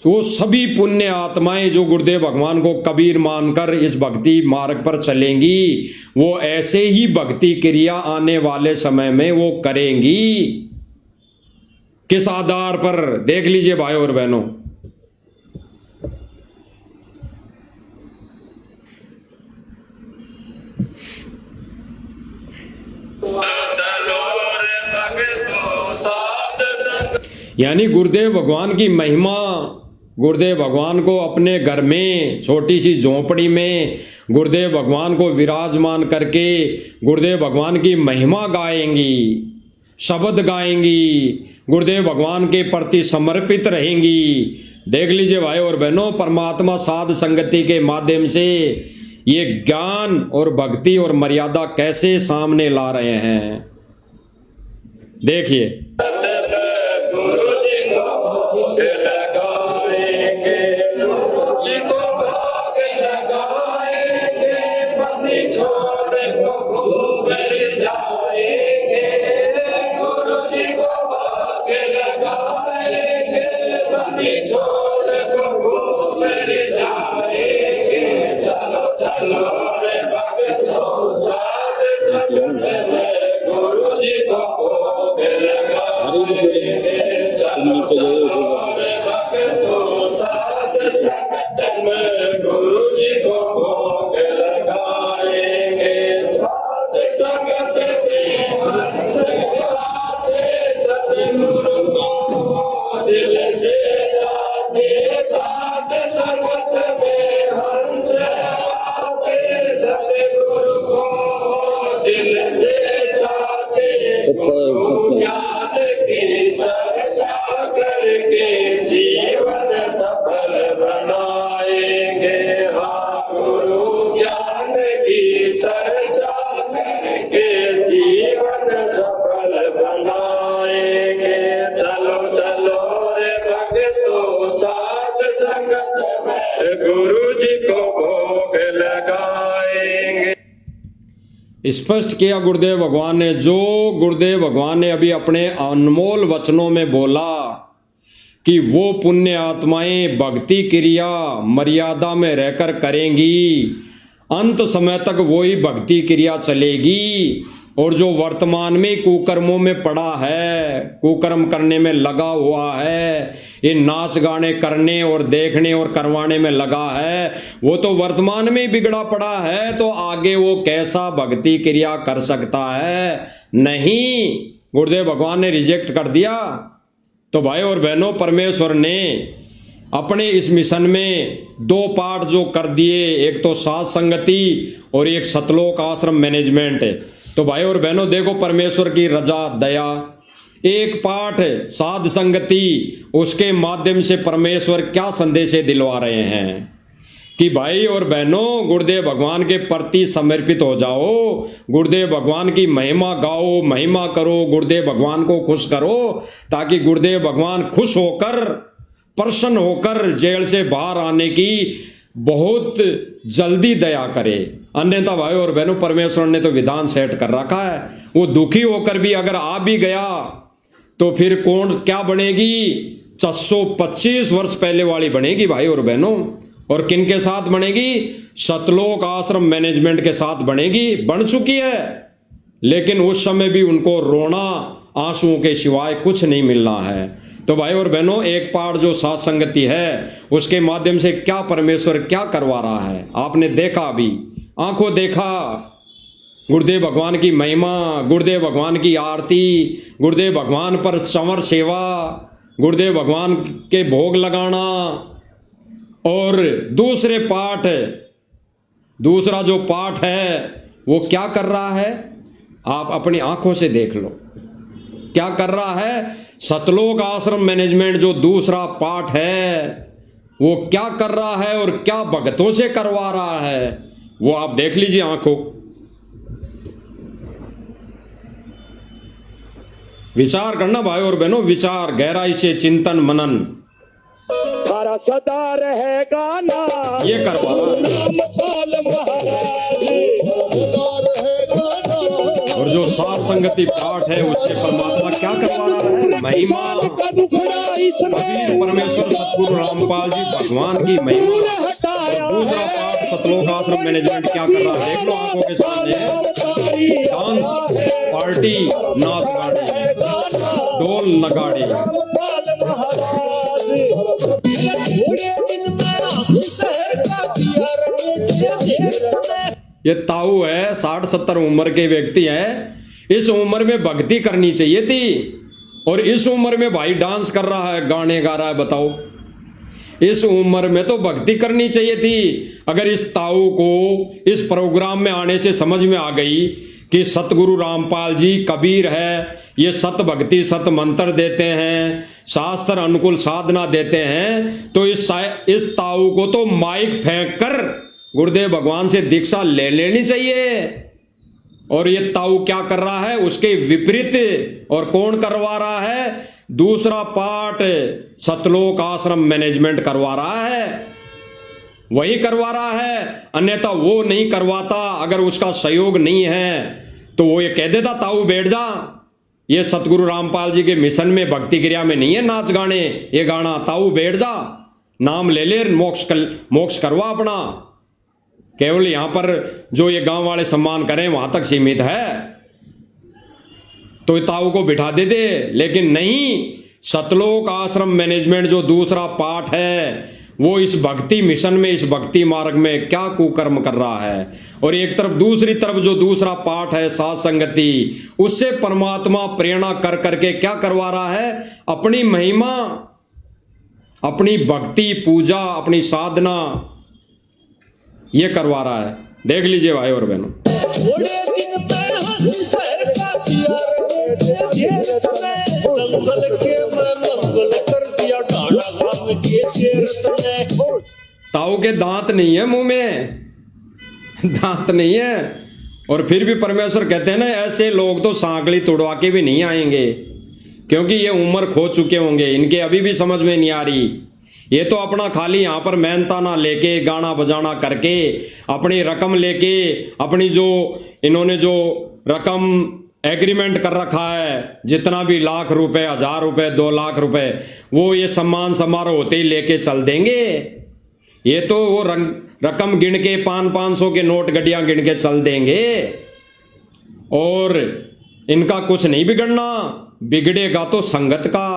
S1: वो सभी पुण्य आत्माएं जो गुरुदेव भगवान को कबीर मानकर इस भक्ति मार्ग पर चलेंगी, वो ऐसे ही भक्ति क्रिया आने वाले समय में वो करेंगी। किस आधार पर? देख लीजिए भाई और बहनों। यानी गुरुदेव भगवान की महिमा, गुरुदेव भगवान को अपने घर में छोटी सी झोंपड़ी में गुरुदेव भगवान को विराजमान करके गुरुदेव भगवान की महिमा गाएंगी, शब्द गाएंगी, गुरुदेव भगवान के प्रति समर्पित रहेंगी। देख लीजिए भाई और बहनों, परमात्मा साध संगति के माध्यम से ये ज्ञान और भक्ति और मर्यादा कैसे सामने ला रहे हैं। देखिए, स्पष्ट किया गुरुदेव भगवान ने, जो गुरुदेव भगवान ने अभी अपने अनमोल वचनों में बोला कि वो पुण्य आत्माएं भक्ति क्रिया मर्यादा में रहकर करेंगी, अंत समय तक वही भक्ति क्रिया चलेगी। और जो वर्तमान में कुकर्मों में पड़ा है, कुकर्म करने में लगा हुआ है, ये नाच गाने करने और देखने और करवाने में लगा है, वो तो वर्तमान में ही बिगड़ा पड़ा है, तो आगे वो कैसा भक्ति क्रिया कर सकता है? नहीं, गुरुदेव भगवान ने रिजेक्ट कर दिया। तो भाई और बहनों, परमेश्वर ने अपने इस मिशन में 2 पार्ट जो कर दिए, एक तो साध संगति और एक सतलोक आश्रम मैनेजमेंट। तो भाई और बहनों देखो परमेश्वर की रजा दया, एक पाठ साध संगति, उसके माध्यम से परमेश्वर क्या संदेश दिलवा रहे हैं कि भाई और बहनों गुरुदेव भगवान के प्रति समर्पित हो जाओ, गुरुदेव भगवान की महिमा गाओ, महिमा करो, गुरुदेव भगवान को खुश करो, ताकि गुरुदेव भगवान खुश होकर प्रसन्न होकर जेल से बाहर आने की बहुत जल्दी दया करे। अन्यथा भाई और बहनों परमेश्वर ने तो विधान सेट कर रखा है, वो दुखी होकर भी अगर आ भी गया तो फिर कौन क्या बनेगी? 425 वर्ष पहले वाली बनेगी भाई और बहनों। और किन के साथ बनेगी? सतलोक आश्रम मैनेजमेंट के साथ बनेगी, बन चुकी है। लेकिन उस समय भी उनको रोना आंसुओं के सिवाय कुछ नहीं मिलना है। तो भाई और बहनों, एक पार्ट जो साथ संगति है उसके माध्यम से क्या परमेश्वर क्या करवा रहा है आपने देखा, अभी आंखों देखा। गुरुदेव भगवान की महिमा, गुरुदेव भगवान की आरती, गुरुदेव भगवान पर चंवर सेवा, गुरुदेव भगवान के भोग लगाना। और दूसरा जो पाठ है वो क्या कर रहा है, आप अपनी आंखों से देख लो क्या कर रहा है। सतलोक आश्रम मैनेजमेंट जो दूसरा पाठ है वो क्या कर रहा है और क्या भक्तों से करवा रहा है, वो आप देख लीजिए आंखों। विचार करना भाई और बहनों, विचार गहराई से चिंतन मनन।
S3: हरा सदा रहेगा ना
S1: ये करवा रहा है। और जो साथ संगति पाठ है उससे परमात्मा क्या करवा रहा है? महिमा। कबीर परमेश्वर सतगुरु रामपाल जी भगवान की महिमा। और दूसरा पाठ सतलोक आश्रम मैनेजमेंट क्या कर रहा है? देख लो आंखों के सामने, डांस पार्टी, नाच गाने, ढोल नगाड़े। ये ताऊ है, 60-70 उम्र के व्यक्ति हैं। इस उम्र में भक्ति करनी चाहिए थी और इस उम्र में भाई डांस कर रहा है, गाने गा रहा है। बताओ, इस उम्र में तो भक्ति करनी चाहिए थी। अगर इस ताऊ को इस प्रोग्राम में आने से समझ में आ गई कि सतगुरु रामपाल जी कबीर है, ये सत भक्ति सत मंत्र देते हैं, शास्त्र अनुकूल साधना देते हैं, तो इस ताऊ को तो माइक फेंक कर गुरुदेव भगवान से दीक्षा ले लेनी चाहिए। और ये ताऊ क्या कर रहा है? उसके विपरीत। और कौन करवा रहा है? दूसरा पार्ट सतलोक आश्रम मैनेजमेंट करवा रहा है, वही करवा रहा है। अन्यथा वो नहीं करवाता। अगर उसका सहयोग नहीं है तो वो ये कह देता ताऊ बैठ जा, ये सतगुरु रामपाल जी के मिशन में भक्ति क्रिया में नहीं है नाच गाने ये गाना, ताऊ बैठ जा, नाम ले ले, मोक्ष करवा अपना। केवल यहां पर जो ये गांव वाले सम्मान करें वहां तक सीमित है, तो ताऊ को बिठा दे दे। लेकिन नहीं, सतलोक आश्रम मैनेजमेंट जो दूसरा पाठ है वो इस भक्ति मिशन में, इस भक्ति मार्ग में क्या कुकर्म कर रहा है। और एक तरफ दूसरी तरफ जो दूसरा पाठ है साध संगति, उससे परमात्मा प्रेरणा कर करके क्या करवा रहा है? अपनी महिमा, अपनी भक्ति पूजा, अपनी साधना ये करवा रहा है। देख लीजिए भाई और बहनों। ताऊ के दांत नहीं है मुंह में, दांत नहीं है। और फिर भी परमेश्वर कहते हैं ना, ऐसे लोग तो सांकली तोड़वा के भी नहीं आएंगे, क्योंकि ये उम्र खो चुके होंगे, इनके अभी भी समझ में नहीं आ रही। ये तो अपना खाली यहाँ पर मेहनताना लेके गाना बजाना करके अपनी रकम लेके अपनी जो इन्होंने जो रकम एग्रीमेंट कर रखा है, जितना भी लाख रुपए, 1000 रुपए, 2 लाख रुपए, वो ये सम्मान समारोह होते ही लेके चल देंगे। ये तो वो रकम गिन के 500 के नोट गड्डियां गिन के चल देंगे और इनका कुछ नहीं बिगड़ना। बिगड़ेगा तो संगत का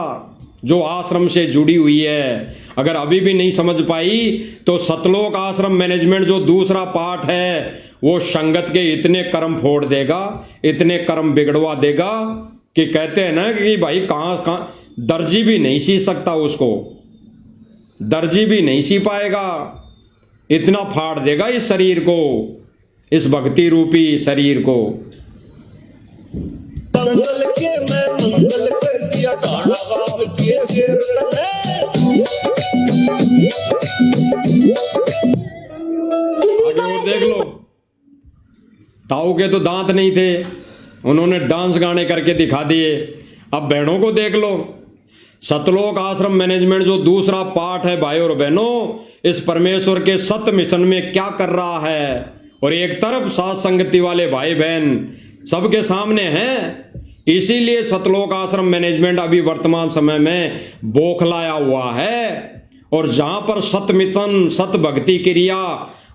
S1: जो आश्रम से जुड़ी हुई है। अगर अभी भी नहीं समझ पाई तो सतलोक आश्रम मैनेजमेंट जो दूसरा पार्ट है वो संगत के इतने कर्म फोड़ देगा, इतने कर्म बिगड़वा देगा कि कहते हैं ना कि भाई कहां दर्जी भी नहीं सी सकता, उसको दर्जी भी नहीं सी पाएगा, इतना फाड़ देगा इस शरीर को, इस भक्ति रूपी शरीर को।
S3: मंगल के मैं मंगल कर दिया काला बाप के सिर
S1: आगे और देख लो, ताऊ के तो दांत नहीं थे, उन्होंने डांस गाने करके दिखा दिए। अब बहनों को देख लो, सतलोक आश्रम मैनेजमेंट जो दूसरा पार्ट है भाई और बहनों, इस परमेश्वर के सत्य मिशन में क्या कर रहा है। और एक तरफ साथ संगति वाले भाई बहन सबके सामने हैं। इसीलिए सतलोक आश्रम मैनेजमेंट अभी वर्तमान समय में बौखलाया हुआ है। और जहां पर सत्य मिशन, सत्य भक्ति क्रिया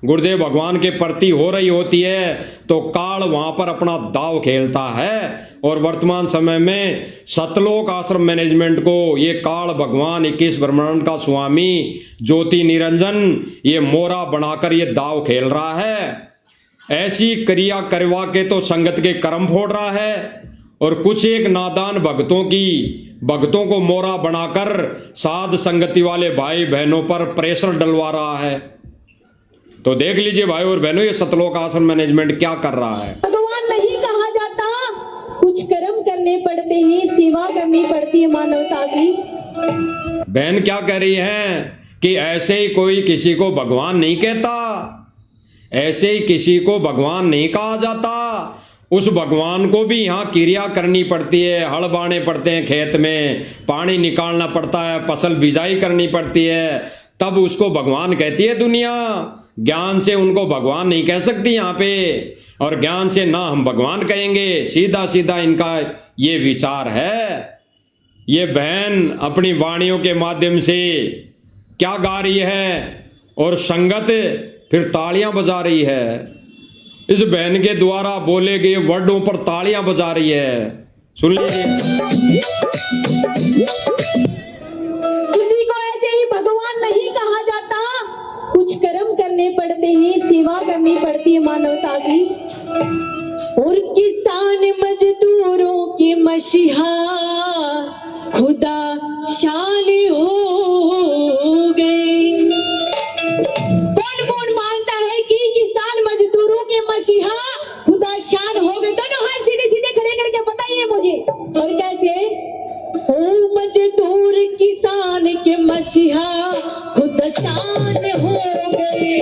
S1: गुरुदेव भगवान के प्रति हो रही होती है तो काल वहां पर अपना दाव खेलता है। और वर्तमान समय में सतलोक आश्रम मैनेजमेंट को ये काल भगवान 21 ब्रह्मांड का स्वामी ज्योति निरंजन ये मोरा बनाकर ये दाव खेल रहा है। ऐसी क्रिया करवा के तो संगत के कर्म फोड़ रहा है और कुछ एक नादान भक्तों को मोरा बनाकर साध संगति वाले भाई बहनों पर प्रेशर डलवा रहा है। तो देख लीजिए भाई और बहनों, ये सतलोक आश्रम मैनेजमेंट क्या कर रहा है।
S4: भगवान नहीं कहा जाता, कुछ कर्म करने पड़ते हैं, सेवा करनी पड़ती है मानवता की।
S1: बहन क्या कह रही है कि ऐसे ही कोई किसी को भगवान नहीं कहता, ऐसे ही किसी को भगवान नहीं कहा जाता। उस भगवान को भी यहाँ क्रिया करनी पड़ती है, हल बाने पड़ते हैं, खेत में पानी निकालना पड़ता है, फसल बिजाई करनी पड़ती है, तब उसको भगवान कहती है दुनिया। ज्ञान से उनको भगवान नहीं कह सकती यहाँ पे, और ज्ञान से ना हम भगवान कहेंगे। सीधा सीधा इनका ये विचार है। ये बहन अपनी वाणियों के माध्यम से क्या गा रही है और संगत फिर तालियां बजा रही है। इस बहन के द्वारा बोले गए वर्डों पर तालियां बजा रही है, सुन लीजिए।
S4: किसी को ऐसे ही भगवान नहीं कहा जाता, कुछ कर्म करने पड़ते हैं, सेवा करनी पड़ती है मानवता की। और किसान मजदूरों की मसीहा खुदा शान हो गए। कौन कौन मानता है कि किसान मजदूरों के मसीहा खुदा शान हो गए? दोनों हाथ सीधे सीधे खड़े करके बताइए मुझे। और कैसे? ओ मजदूर किसान के मसीहा खुदा शान हो गए।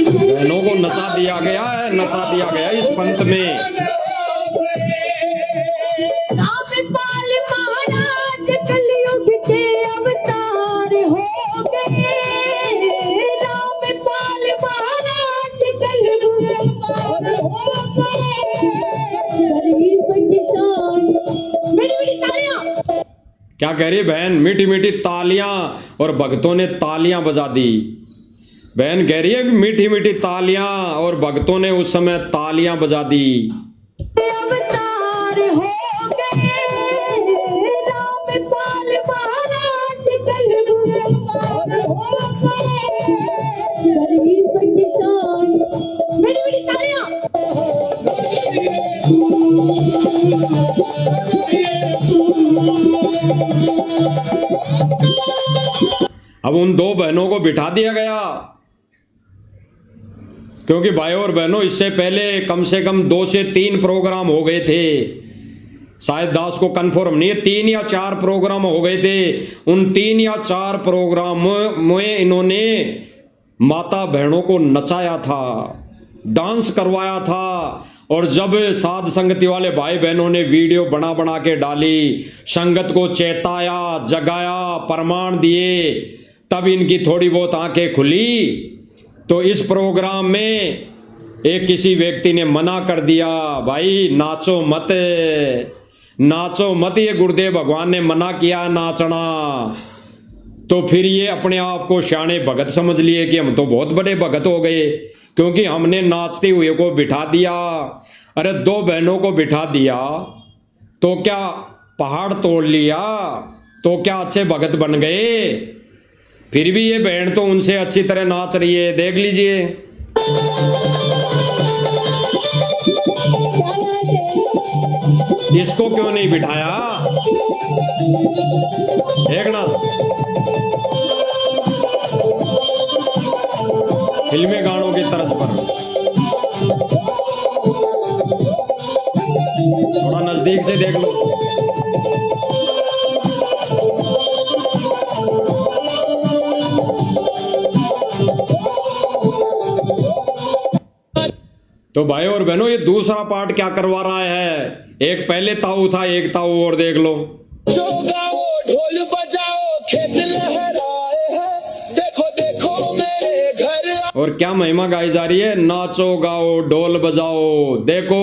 S1: बहनों को नचा दिया गया है, नचा दिया गया इस पंथ में।
S4: रामपाल महाराज कलयुग के अवतार हो गए। रामपाल महाराज कलयुग के अवतार हो गए। गरीब किसान, मेरी मेरी तालियां।
S1: क्या कह रही बहन? मीठी मीठी तालियां, और भक्तों ने तालियां बजा दी। बहन कह रही है कि मीठी मीठी तालियां, और भक्तों ने उस समय तालियां बजा दी।
S4: अवतार हो गए। रामपाल महाराज कलयुग के अवतार हो गए। गरीब किसान, मेरी मेरी तालियां।
S1: अब उन दो बहनों को बिठा दिया गया, क्योंकि भाई और बहनों इससे पहले कम से कम 2 से 3 प्रोग्राम हो गए थे। शायद दास को कंफर्म नहीं है, 3 या 4 प्रोग्राम हो गए थे। उन 3 या 4 प्रोग्राम में इन्होंने माता बहनों को नचाया था, डांस करवाया था। और जब साध संगति वाले भाई बहनों ने वीडियो बना बना के डाली, संगत को चेताया, जगाया, प्रमाण दिए, तब इनकी थोड़ी बहुत आंखें खुली। तो इस प्रोग्राम में एक किसी व्यक्ति ने मना कर दिया, भाई नाचो मत, नाचो मत, ये गुरुदेव भगवान ने मना किया नाचना। तो फिर ये अपने आप को शाने भगत समझ लिए कि हम तो बहुत बड़े भगत हो गए, क्योंकि हमने नाचते हुए को बिठा दिया। अरे दो बहनों को बिठा दिया तो क्या पहाड़ तोड़ लिया, तो क्या अच्छे भगत बन गए? फिर भी ये बहन तो उनसे अच्छी तरह नाच रही है, देख लीजिए। इसको क्यों नहीं बिठाया? देखना, फिल्मी गानों की तर्ज पर थोड़ा नजदीक से देख लो। तो भाई और बहनों, ये दूसरा पार्ट क्या करवा रहा है? एक पहले ताऊ था, एक ताऊ और देख लो।
S3: जो गाओ ढोल बजाओ खेत लहराए हैं, देखो देखो मेरे घर।
S1: और क्या महिमा गाई जा रही है? नाचो गाओ ढोल बजाओ, देखो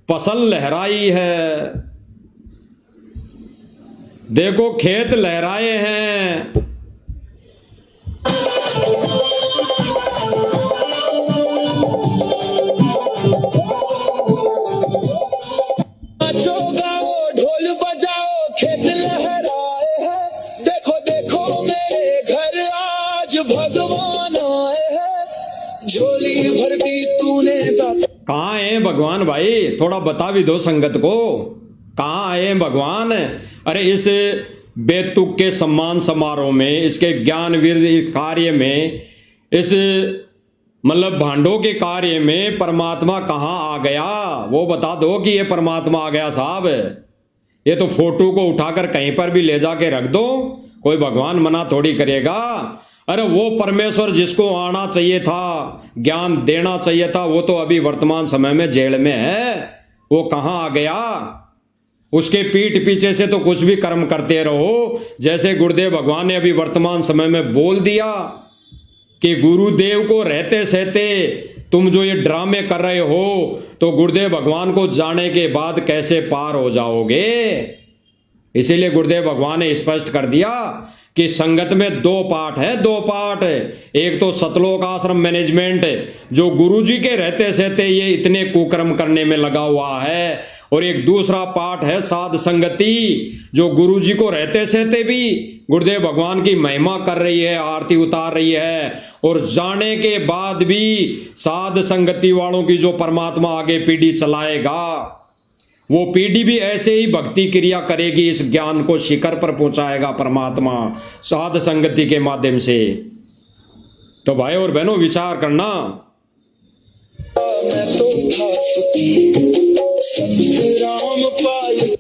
S1: फसल लहराई है, देखो खेत लहराए हैं।
S3: नाचो गाओ ढोल बजाओ खेत लहराए हैं, देखो देखो मेरे घर आज भगवान आए हैं, झोली भर दी तूने दाता।
S1: कहाँ है भगवान भाई? थोड़ा बता भी दो संगत को, कहाँ आए हैं भगवान? अरे इस बेतुक के सम्मान समारोह में, इसके ज्ञानवीर कार्य में, इस मतलब भांडों के कार्य में परमात्मा कहाँ आ गया? वो बता दो कि ये परमात्मा आ गया साहब। ये तो फोटो को उठाकर कहीं पर भी ले जाके रख दो, कोई भगवान मना थोड़ी करेगा। अरे वो परमेश्वर जिसको आना चाहिए था, ज्ञान देना चाहिए था, वो तो अभी वर्तमान समय में जेल में है। वो कहाँ आ गया? उसके पीठ पीछे से तो कुछ भी कर्म करते रहो, जैसे गुरुदेव भगवान ने अभी वर्तमान समय में बोल दिया कि गुरुदेव को रहते सहते तुम जो ये ड्रामे कर रहे हो, तो गुरुदेव भगवान को जाने के बाद कैसे पार हो जाओगे? इसीलिए गुरुदेव भगवान ने स्पष्ट कर दिया कि संगत में दो पार्ट है, दो पार्ट। एक तो सतलोक आश्रम मैनेजमेंट, जो गुरुजी के रहते सहते ये इतने कुकर्म करने में लगा हुआ है, और एक दूसरा पार्ट है साध संगति, जो गुरुजी को रहते सहते भी गुरुदेव भगवान की महिमा कर रही है, आरती उतार रही है, और जाने के बाद भी साध संगति वालों की जो परमात्मा आगे पीढ़ी चलाएगा, वो पीढ़ी भी ऐसे ही भक्ति क्रिया करेगी, इस ज्ञान को शिखर पर पहुंचाएगा परमात्मा साध संगति के माध्यम से। तो भाई और बहनों, विचार करना।
S3: मैं तो था सुखी, संत राम पाल।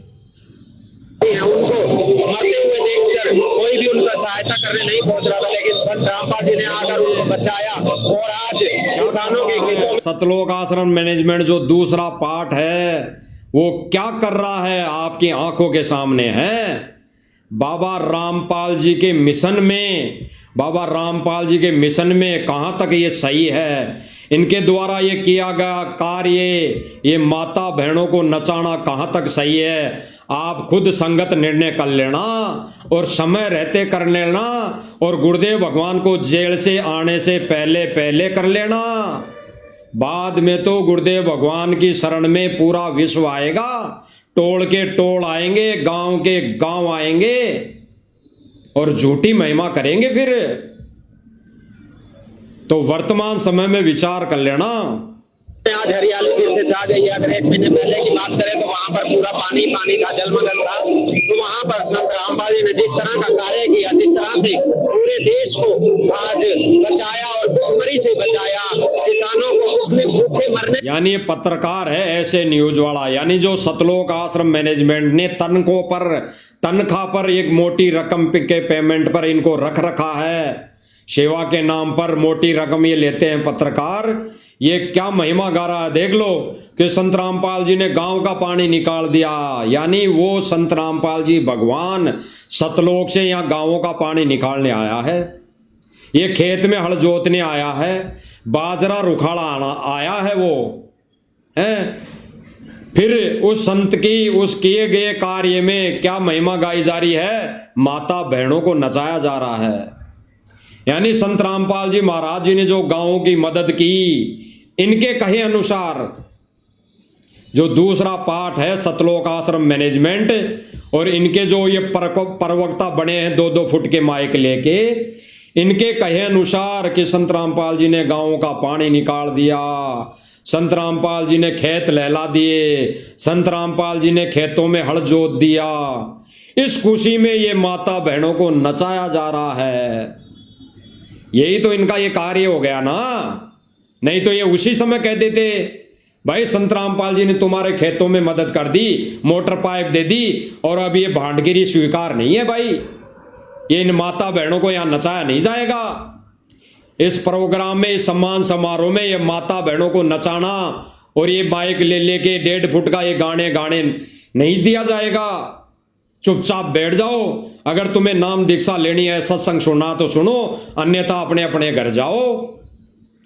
S5: उनको मरते हुए देखकर कोई भी उनका सहायता करने नहीं पहुंच रहा था, लेकिन संत रामपाल जी ने आकर उनको बचाया, और आज किसानों के खेतों में
S1: सतलोक आश्रम मैनेजमेंट जो दूसरा पार्ट है, वो क्या कर रहा है आपकी आंखों के सामने है। बाबा रामपाल जी के मिशन में, बाबा रामपाल जी के मिशन में कहाँ तक ये सही है? इनके द्वारा ये किया गया कार्य, ये माता बहनों को नचाना कहाँ तक सही है? आप खुद संगत निर्णय कर लेना, और समय रहते कर लेना, और गुरुदेव भगवान को जेल से आने से पहले पहले कर लेना। बाद में तो गुरुदेव भगवान की शरण में पूरा विश्व आएगा, टोल के टोल आएंगे, गांव के गांव आएंगे, और झूठी महिमा करेंगे फिर। तो वर्तमान समय में विचार कर लेना।
S5: आज हरियाली फिर से छा गई है। अगर 1 महीने पहले की बात करें तो वहां पर पूरा पानी पानी था, जलमग्न था। तो वहां पर संत रामपाल जी ने जिस तरह का कार्य किया, जिस तरह से पूरे देश को आज बचाया और भूखमरी से बचाया, किसानों को भूखे मरने।
S1: यानी ये पत्रकार है ऐसे न्यूज वाला, यानी जो सतलोक आश्रम मैनेजमेंट ने तनख्वाह पर एक मोटी रकम के पेमेंट पर इनको रख रखा है, सेवा के नाम पर मोटी रकम ये लेते हैं पत्रकार। ये क्या महिमा गा रहा है, देख लो कि संत रामपाल जी ने गांव का पानी निकाल दिया, यानी वो संत रामपाल जी भगवान सतलोक से यहाँ गांवों का पानी निकालने आया है। ये खेत में हल जोतने आया है, बाजरा रुखाड़ा आया है वो है। फिर उस संत की उस किए गए कार्य में क्या महिमा गाई जा रही है, माता बहनों को नचाया जा रहा है। यानी संत रामपाल जी महाराज जी ने जो गांवों की मदद की, इनके कहे अनुसार जो दूसरा पाठ है सतलोक आश्रम मैनेजमेंट, और इनके जो ये प्रवक्ता बने हैं 2-2 फुट के माइक लेके, इनके कहे अनुसार कि संत रामपाल जी ने गांवों का पानी निकाल दिया, संत रामपाल जी ने खेत लहला दिए, संत रामपाल जी ने खेतों में हल जोत दिया। इस खुशी में ये माता बहनों को नचाया जा रहा है। यही तो इनका ये कार्य हो गया ना। नहीं तो ये उसी समय कह देते भाई संत रामपाल जी ने तुम्हारे खेतों में मदद कर दी, मोटर पाइप दे दी, और अब ये भांडगिरी स्वीकार नहीं है भाई, ये इन माता बहनों को यहां नचाया नहीं जाएगा। इस प्रोग्राम में, इस सम्मान समारोह में ये माता बहनों को नचाना और ये माइक ले लेके 1.5 फुट का ये गाने नहीं दिया जाएगा। चुपचाप बैठ जाओ, अगर तुम्हें नाम दीक्षा लेनी है, सत्संग सुनना तो सुनो, अन्यथा अपने अपने घर जाओ।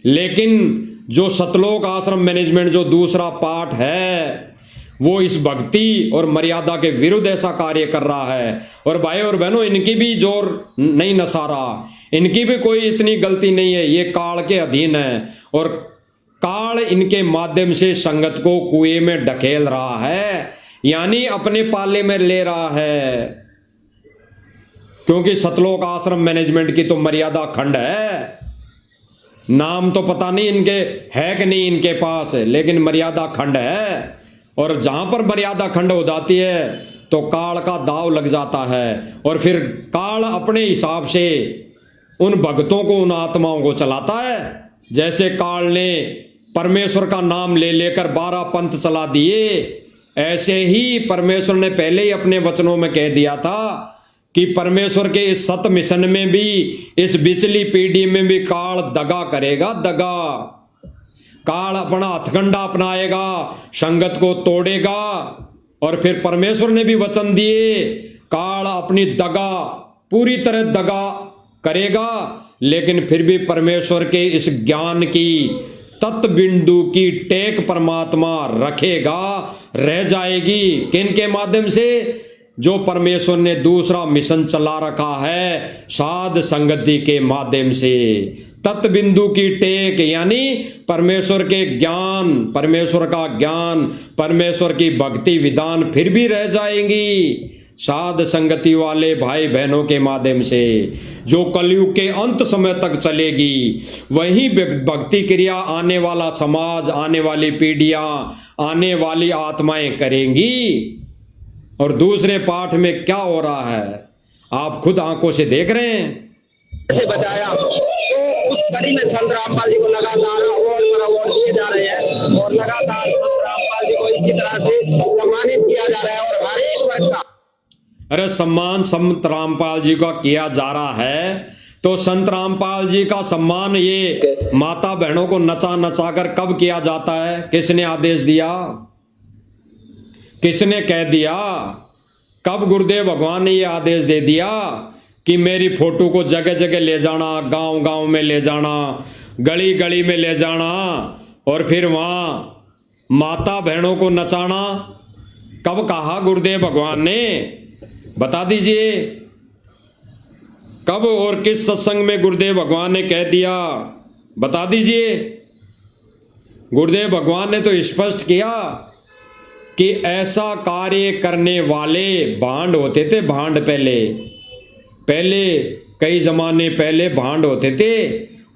S1: लेकिन जो सतलोक आश्रम मैनेजमेंट जो दूसरा पाठ है, वो इस भक्ति और मर्यादा के विरुद्ध ऐसा कार्य कर रहा है। और भाई और बहनों, इनकी भी जोर नहीं नसारा, इनकी भी कोई इतनी गलती नहीं है, ये काल के अधीन है और काल इनके माध्यम से संगत को कुएं में ढकेल रहा है, यानी अपने पाले में ले रहा है। क्योंकि सतलोक आश्रम मैनेजमेंट की तो मर्यादा खंड है, नाम तो पता नहीं इनके है कि नहीं इनके पास, लेकिन मर्यादा खंड है। और जहां पर मर्यादा खंड हो जाती है तो काल का दाव लग जाता है, और फिर काल अपने हिसाब से उन भक्तों को, उन आत्माओं को चलाता है। जैसे काल ने परमेश्वर का नाम ले लेकर 12 पंथ चला दिए, ऐसे ही परमेश्वर ने पहले ही अपने वचनों में कह दिया था कि परमेश्वर के इस सत मिशन में भी, इस बिचली पीढ़ी में भी काल दगा करेगा, दगा। काल अपना हथकंडा अपनाएगा, संगत को तोड़ेगा। और फिर परमेश्वर ने भी वचन दिए, काल अपनी दगा पूरी तरह दगा करेगा, लेकिन फिर भी परमेश्वर के इस ज्ञान की तत्व बिंदु की टेक परमात्मा रखेगा, रह जाएगी। किन के माध्यम से? जो परमेश्वर ने दूसरा मिशन चला रखा है, साध संगति के माध्यम से। तत्व बिंदु की टेक यानी परमेश्वर के ज्ञान, परमेश्वर का ज्ञान, परमेश्वर की भक्ति विधान फिर भी रह जाएंगी साध संगति वाले भाई बहनों के माध्यम से, जो कलयुग के अंत समय तक चलेगी। वही भक्ति क्रिया आने वाला समाज, आने वाली पीढ़ियां, आने वाली आत्माएं करेंगी। और दूसरे पाठ में क्या हो रहा है आप खुद आंखों से देख रहे हैं।
S5: से बचाया तो उस कड़ी में संत रामपाल जी को लगातार अवार्ड दिए जा रहे हैं, और लगातार संत रामपाल जी को इसी तरह से सम्मानित किया जा रहा है। और हर एक वर्ग का
S1: अरे सम्मान संत रामपाल जी का किया जा रहा है, तो संत रामपाल जी का सम्मान ये माता बहनों को नचा नचा कर कब किया जाता है? किसने आदेश दिया? किसने कह दिया? कब गुरुदेव भगवान ने ये आदेश दे दिया कि मेरी फोटो को जगह जगह ले जाना, गांव गांव में ले जाना, गली गली में ले जाना, और फिर वहां माता बहनों को नचाना? कब कहा गुरुदेव भगवान ने? बता दीजिए कब और किस सत्संग में गुरुदेव भगवान ने कह दिया? बता दीजिए। गुरुदेव भगवान ने तो स्पष्ट किया कि ऐसा कार्य करने वाले भांड होते थे, भांड पहले कई जमाने पहले भांड होते थे।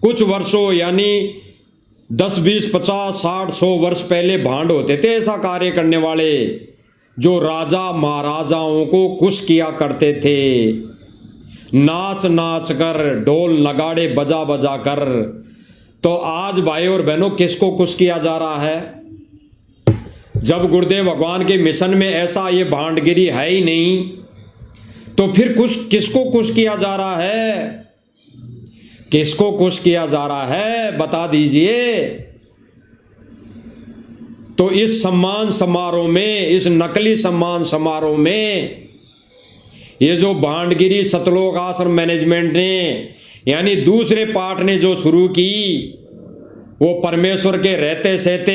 S1: कुछ वर्षों यानी 10, 20, 50, 60, 100 वर्ष पहले भांड होते थे ऐसा कार्य करने वाले, जो राजा महाराजाओं को खुश किया करते थे, नाच नाच कर, ढोल नगाड़े बजा बजा कर। तो आज भाई और बहनों किसको खुश किया जा रहा है? जब गुरुदेव भगवान के मिशन में ऐसा ये भांडगिरी है ही नहीं, तो फिर किसको खुश किया जा रहा है? किसको खुश किया जा रहा है बता दीजिए। तो इस सम्मान समारोह में, इस नकली सम्मान समारोह में, ये जो भांडगिरी सतलोक आश्रम मैनेजमेंट ने यानी दूसरे पाठ ने जो शुरू की वो परमेश्वर के रहते सहते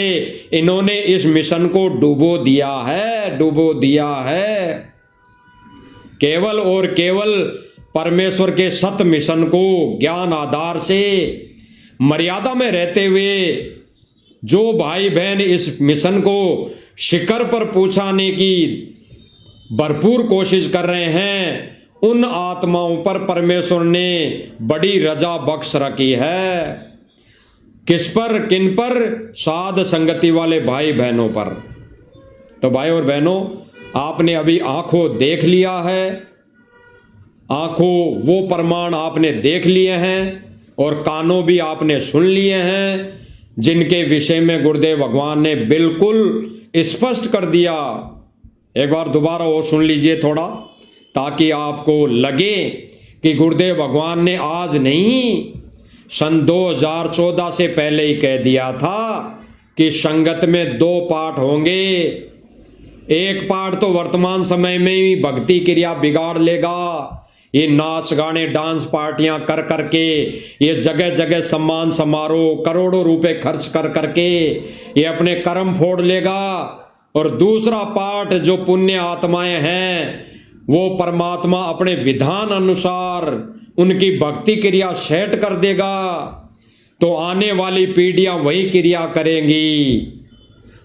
S1: इन्होंने इस मिशन को डुबो दिया है। केवल और केवल परमेश्वर के सत मिशन को ज्ञान आधार से मर्यादा में रहते हुए जो भाई बहन इस मिशन को शिखर पर पहुंचाने की भरपूर कोशिश कर रहे हैं, उन आत्माओं पर परमेश्वर ने बड़ी रजा बख्श रखी है। किस पर, किन पर? साध संगति वाले भाई बहनों पर। तो भाई और बहनों, आपने अभी आंखों देख लिया है, आंखों वो प्रमाण आपने देख लिए हैं और कानों भी आपने सुन लिए हैं, जिनके विषय में गुरुदेव भगवान ने बिल्कुल स्पष्ट कर दिया। एक बार दोबारा वो सुन लीजिए थोड़ा, ताकि आपको लगे कि गुरुदेव भगवान ने आज नहीं, सन 2014 से पहले ही कह दिया था कि संगत में 2 पाठ होंगे। एक पाठ तो वर्तमान समय में ही भक्ति क्रिया बिगाड़ लेगा, ये नाच गाने डांस पार्टियां कर करके, ये जगह जगह सम्मान समारोह करोड़ों रुपए खर्च कर करके ये अपने कर्म फोड़ लेगा। और दूसरा पाठ जो पुण्य आत्माएं हैं, वो परमात्मा अपने विधान अनुसार उनकी भक्ति क्रिया सेट कर देगा, तो आने वाली पीढ़ियां वही क्रिया करेंगी,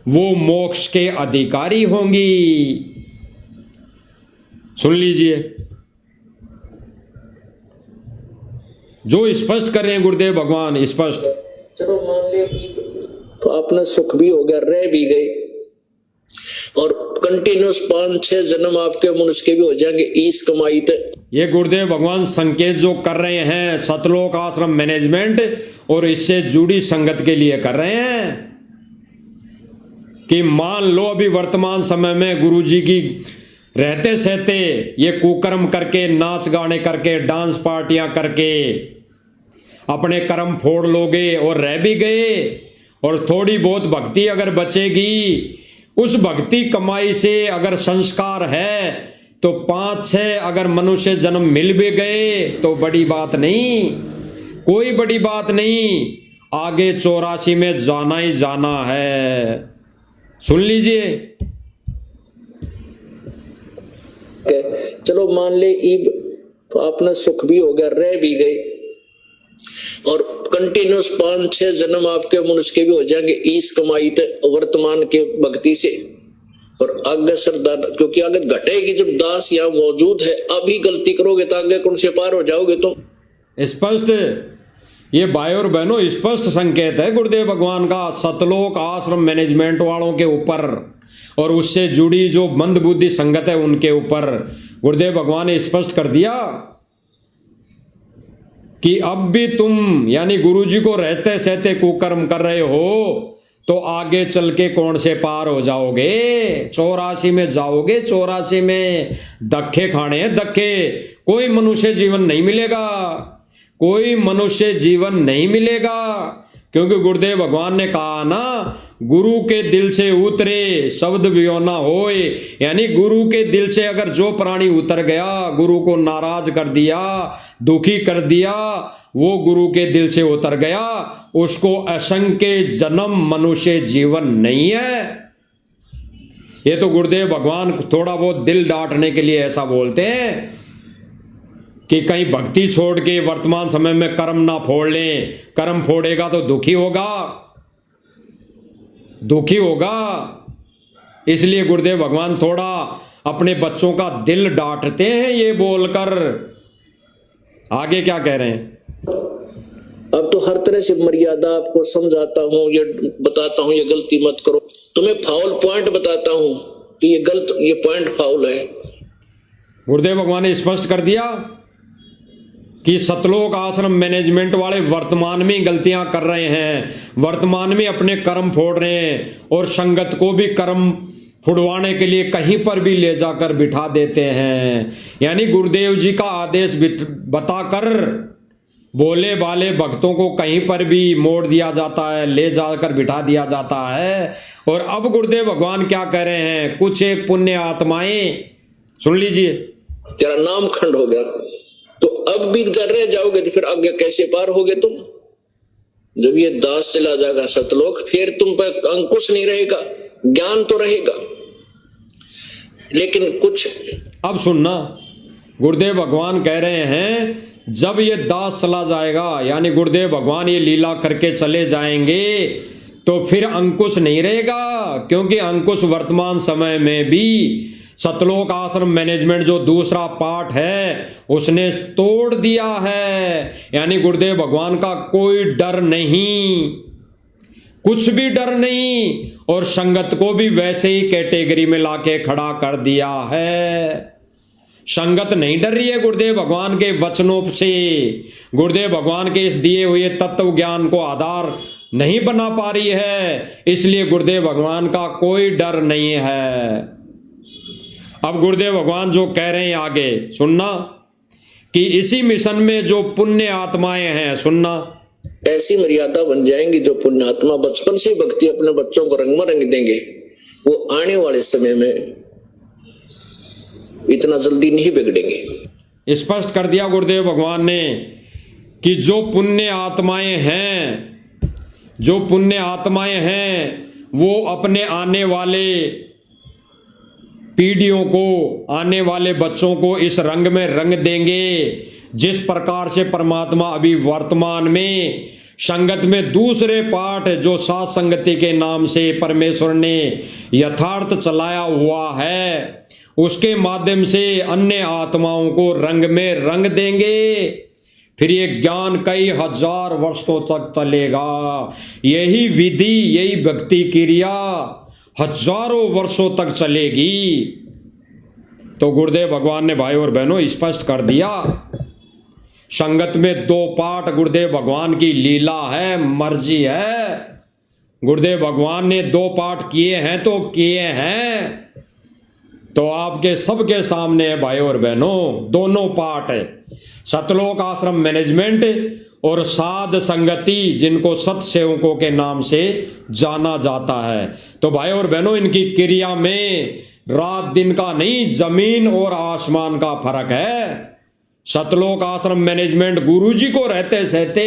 S1: वो मोक्ष के अधिकारी होंगी। सुन लीजिए, जो स्पष्ट कर रहे हैं गुरुदेव भगवान, स्पष्ट।
S2: चलो मान लिया कि तो अपना सुख भी हो गया, रह भी गए, और कंटिन्यूस 5-6 जन्म आपके मनुष्य के भी हो जाएंगे इस कमाई तक।
S1: ये गुरुदेव भगवान संकेत जो कर रहे हैं सतलोक आश्रम मैनेजमेंट और इससे जुड़ी संगत के लिए कर रहे हैं कि मान लो अभी वर्तमान समय में गुरुजी की रहते सहते ये कुकर्म करके, नाच गाने करके, डांस पार्टियां करके अपने कर्म फोड़ लोगे और रह भी गए, और थोड़ी बहुत भक्ति अगर बचेगी, उस भक्ति कमाई से अगर संस्कार है तो 5-6 अगर मनुष्य जन्म मिल भी गए तो बड़ी बात नहीं, कोई बड़ी बात नहीं, आगे 84 में जाना ही जाना है। सुन लीजिए।
S2: चलो मान ले ईब तो अपना सुख भी हो गया, रह भी गए, और कंटिन्यूस 5-6 जन्म आपके मनुष्य के भी हो जाएंगे इस कमाई तक वर्तमान के भक्ति से। और आगे सरदार, क्योंकि आगे घटेगी जब दास यहाँ मौजूद है, अभी गलती करोगे तो आगे कौन से पार हो जाओगे तुम।
S1: स्पष्ट, ये भाई और बहनों स्पष्ट संकेत है गुरुदेव भगवान का सतलोक आश्रम मैनेजमेंट वालों के ऊपर और उससे जुड़ी जो मंद बुद्धि संगत है उनके ऊपर। गुरुदेव भगवान ने स्पष्ट कर दिया कि अब भी तुम यानी गुरुजी को रहते सहते कुकर्म कर रहे हो तो आगे चल के कौन से पार हो जाओगे, 84 में जाओगे, 84 में धक्के खाने हैं, धक्के। कोई मनुष्य जीवन नहीं मिलेगा, कोई मनुष्य जीवन नहीं मिलेगा, क्योंकि गुरुदेव भगवान ने कहा ना, गुरु के दिल से उतरे शब्द भी ना होए, यानी गुरु के दिल से अगर जो प्राणी उतर गया, गुरु को नाराज कर दिया, दुखी कर दिया, वो गुरु के दिल से उतर गया, उसको असंख्य जन्म मनुष्य जीवन नहीं है। ये तो गुरुदेव भगवान थोड़ा बहुत दिल डांटने के लिए ऐसा बोलते हैं कि कहीं भक्ति छोड़ के वर्तमान समय में कर्म ना फोड़ लें, कर्म फोड़ेगा तो दुखी होगा, दुखी होगा। इसलिए गुरुदेव भगवान थोड़ा अपने बच्चों का दिल डांटते हैं ये बोलकर। आगे क्या कह रहे हैं?
S2: अब तो हर तरह से मर्यादा आपको समझाता हूँ, ये बताता हूँ ये गलती मत करो, तुम्हें फाउल पॉइंट बताता हूँ कि ये गलत, ये पॉइंट फाउल है।
S1: गुरुदेव भगवान ने स्पष्ट कर दिया कि सतलोक आश्रम मैनेजमेंट वाले वर्तमान में गलतियां कर रहे हैं, वर्तमान में अपने कर्म फोड़ रहे हैं और संगत को भी कर्म फुड़वाने के लिए कहीं पर भी ले जाकर बिठा देते हैं। यानी गुरुदेव जी का आदेश बताकर बोले वाले भक्तों को कहीं पर भी मोड़ दिया जाता है, ले जाकर बिठा दिया जाता है। और अब गुरुदेव भगवान क्या कह रहे हैं? कुछ एक पुण्य आत्माएं, सुन लीजिए,
S2: तेरा नाम खंड हो गया, तो अब भी डर रह जाओगे तो फिर आगे कैसे पार होगे तुम? जब ये दास चला जाएगा सतलोक, फिर तुम पर अंकुश नहीं रहेगा, ज्ञान तो रहेगा लेकिन कुछ।
S1: अब सुनना, गुरुदेव भगवान कह रहे हैं जब ये दास चला जाएगा, यानी गुरुदेव भगवान ये लीला करके चले जाएंगे, तो फिर अंकुश नहीं रहेगा, क्योंकि अंकुश वर्तमान समय में भी सतलोक आश्रम मैनेजमेंट जो दूसरा पार्ट है उसने तोड़ दिया है। यानी गुरुदेव भगवान का कोई डर नहीं, कुछ भी डर नहीं, और संगत को भी वैसे ही कैटेगरी में लाके खड़ा कर दिया है। संगत नहीं डर रही है गुरुदेव भगवान के वचनों से, गुरुदेव भगवान के इस दिए हुए तत्व ज्ञान को आधार नहीं बना पा रही है, इसलिए गुरुदेव भगवान का कोई डर नहीं है। अब गुरुदेव भगवान जो कह रहे हैं आगे सुनना, कि इसी मिशन में जो पुण्य आत्माएं हैं, सुनना,
S2: ऐसी मर्यादा बन जाएंगी जो पुण्यात्मा बचपन से भक्ति अपने बच्चों को रंग में रंग देंगे, वो आने वाले समय में इतना जल्दी नहीं बिगड़ेंगे।
S1: स्पष्ट कर दिया गुरुदेव भगवान ने कि जो पुण्य आत्माएं हैं, जो पुण्य आत्माएं हैं वो अपने आने वाले पीढ़ियों को, आने वाले बच्चों को इस रंग में रंग देंगे जिस प्रकार से परमात्मा अभी वर्तमान में संगत में दूसरे पाठ जो सात संगति के नाम से परमेश्वर ने यथार्थ चलाया हुआ है, उसके माध्यम से अन्य आत्माओं को रंग में रंग देंगे। फिर ये ज्ञान कई हजार वर्षों तक चलेगा, यही विधि, यही भक्ति क्रिया हजारों वर्षों तक चलेगी। तो गुरुदेव भगवान ने भाई और बहनों स्पष्ट कर दिया, संगत में दो पाठ गुरुदेव भगवान की लीला है, मर्जी है। गुरुदेव भगवान ने दो पाठ किए हैं तो किए हैं, तो आपके सबके सामने है भाई और बहनों, दोनों पाठ है, सतलोक आश्रम मैनेजमेंट और साध संगति, जिनको सत सेवकों के नाम से जाना जाता है। तो भाई और बहनों, इनकी क्रिया में रात दिन का नहीं, जमीन और आसमान का फर्क है। सतलोक आश्रम मैनेजमेंट गुरुजी को रहते सहते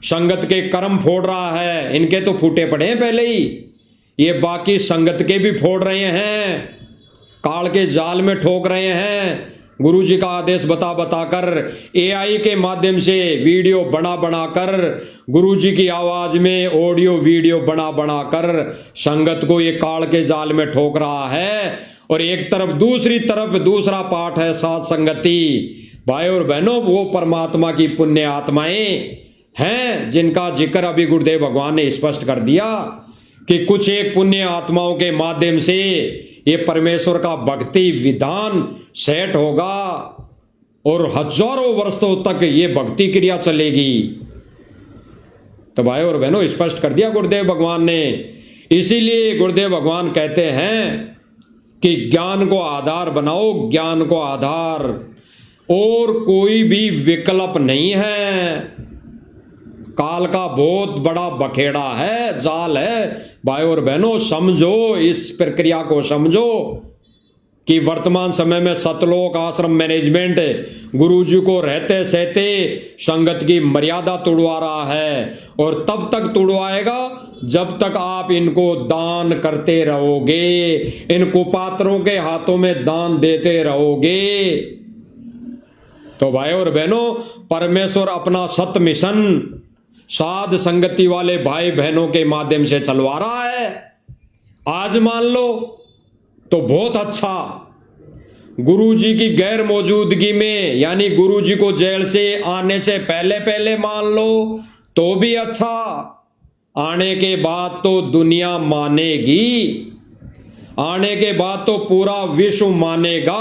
S1: संगत के कर्म फोड़ रहा है, इनके तो फूटे पड़े हैं पहले ही, ये बाकी संगत के भी फोड़ रहे हैं, काल के जाल में ठोक रहे हैं। गुरुजी का आदेश बता बताकर एआई के माध्यम से वीडियो बना बनाकर, गुरुजी की आवाज में ऑडियो वीडियो बना बनाकर संगत को ये काल के जाल में ठोक रहा है। और एक तरफ, दूसरी तरफ दूसरा पाठ है सात संगति। भाई और बहनों, वो परमात्मा की पुण्य आत्माएं हैं जिनका जिक्र अभी गुरुदेव भगवान ने स्पष्ट कर दिया कि कुछ एक पुण्य आत्माओं के माध्यम से ये परमेश्वर का भक्ति विधान सेट होगा और हजारों वर्षों तक ये भक्ति क्रिया चलेगी। तो भाई और बहनों, स्पष्ट कर दिया गुरुदेव भगवान ने। इसीलिए गुरुदेव भगवान कहते हैं कि ज्ञान को आधार बनाओ, ज्ञान को आधार, और कोई भी विकल्प नहीं है। काल का बहुत बड़ा बखेड़ा है, जाल है। भाई और बहनों, समझो, इस प्रक्रिया को समझो कि वर्तमान समय में सतलोक आश्रम मैनेजमेंट गुरुजी को रहते सहते संगत की मर्यादा तोड़वा रहा है, और तब तक तोड़वाएगा जब तक आप इनको दान करते रहोगे, इन कुपात्रों के हाथों में दान देते रहोगे। तो भाई और बहनों, परमेश्वर अपना सत मिशन साध संगति वाले भाई बहनों के माध्यम से चलवा रहा है। आज मान लो तो बहुत अच्छा, गुरुजी की गैर मौजूदगी में, यानी गुरुजी को जेल से आने से पहले पहले मान लो तो भी अच्छा, आने के बाद तो दुनिया मानेगी, आने के बाद तो पूरा विश्व मानेगा,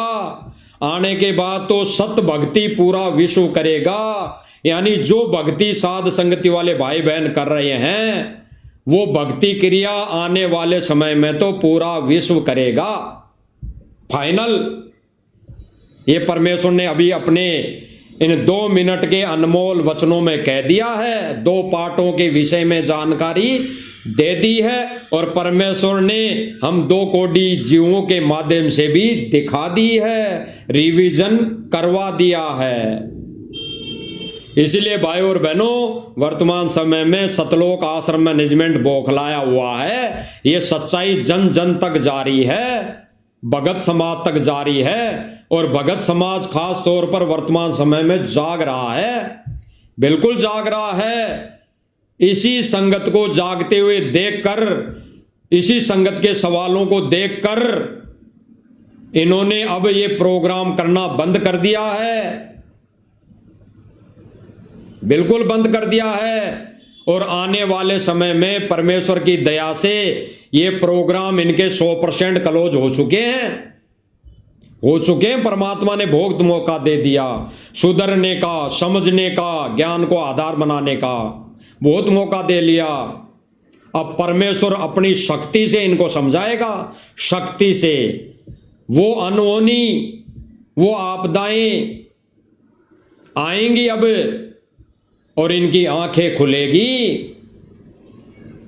S1: आने के बाद तो सत भक्ति पूरा विश्व करेगा। यानी जो भक्ति साध संगति वाले भाई बहन कर रहे हैं वो भक्ति क्रिया आने वाले समय में तो पूरा विश्व करेगा। फाइनल ये परमेश्वर ने अभी अपने इन 2 मिनट के अनमोल वचनों में कह दिया है, 2 पाठों के विषय में जानकारी दे दी है, और परमेश्वर ने हम 2 कोटि जीवों के माध्यम से भी दिखा दी है, रिवीजन करवा दिया है। इसलिए भाई और बहनों, वर्तमान समय में सतलोक आश्रम मैनेजमेंट बौखलाया हुआ है। ये सच्चाई जन जन तक जारी है, भगत समाज तक जारी है, और भगत समाज खास तौर पर वर्तमान समय में जाग रहा है, बिल्कुल जाग रहा है। इसी संगत को जागते हुए देखकर, इसी संगत के सवालों को देखकर इन्होंने अब ये प्रोग्राम करना बंद कर दिया है, बिल्कुल बंद कर दिया है। और आने वाले समय में परमेश्वर की दया से ये प्रोग्राम इनके 100% क्लोज हो चुके हैं। परमात्मा ने बहुत मौका दे दिया सुधरने का, समझने का, ज्ञान को आधार बनाने का बहुत मौका दे लिया। अब परमेश्वर अपनी शक्ति से इनको समझाएगा, शक्ति से। वो अनहोनी, वो आपदाएं आएंगी अब, और इनकी आंखें खुलेगी,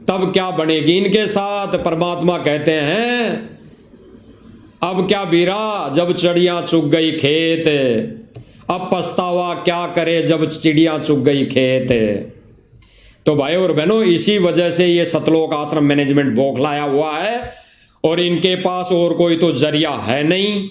S1: तब क्या बनेगी इनके साथ। परमात्मा कहते हैं, अब क्या बीरा जब चिड़ियां चुग गई खेत, अब पछतावा क्या करे जब चिड़ियां चुग गई खेत। तो भाई और बहनों, इसी वजह से ये सतलोक आश्रम मैनेजमेंट बौखलाया हुआ है, और इनके पास और कोई तो जरिया है नहीं,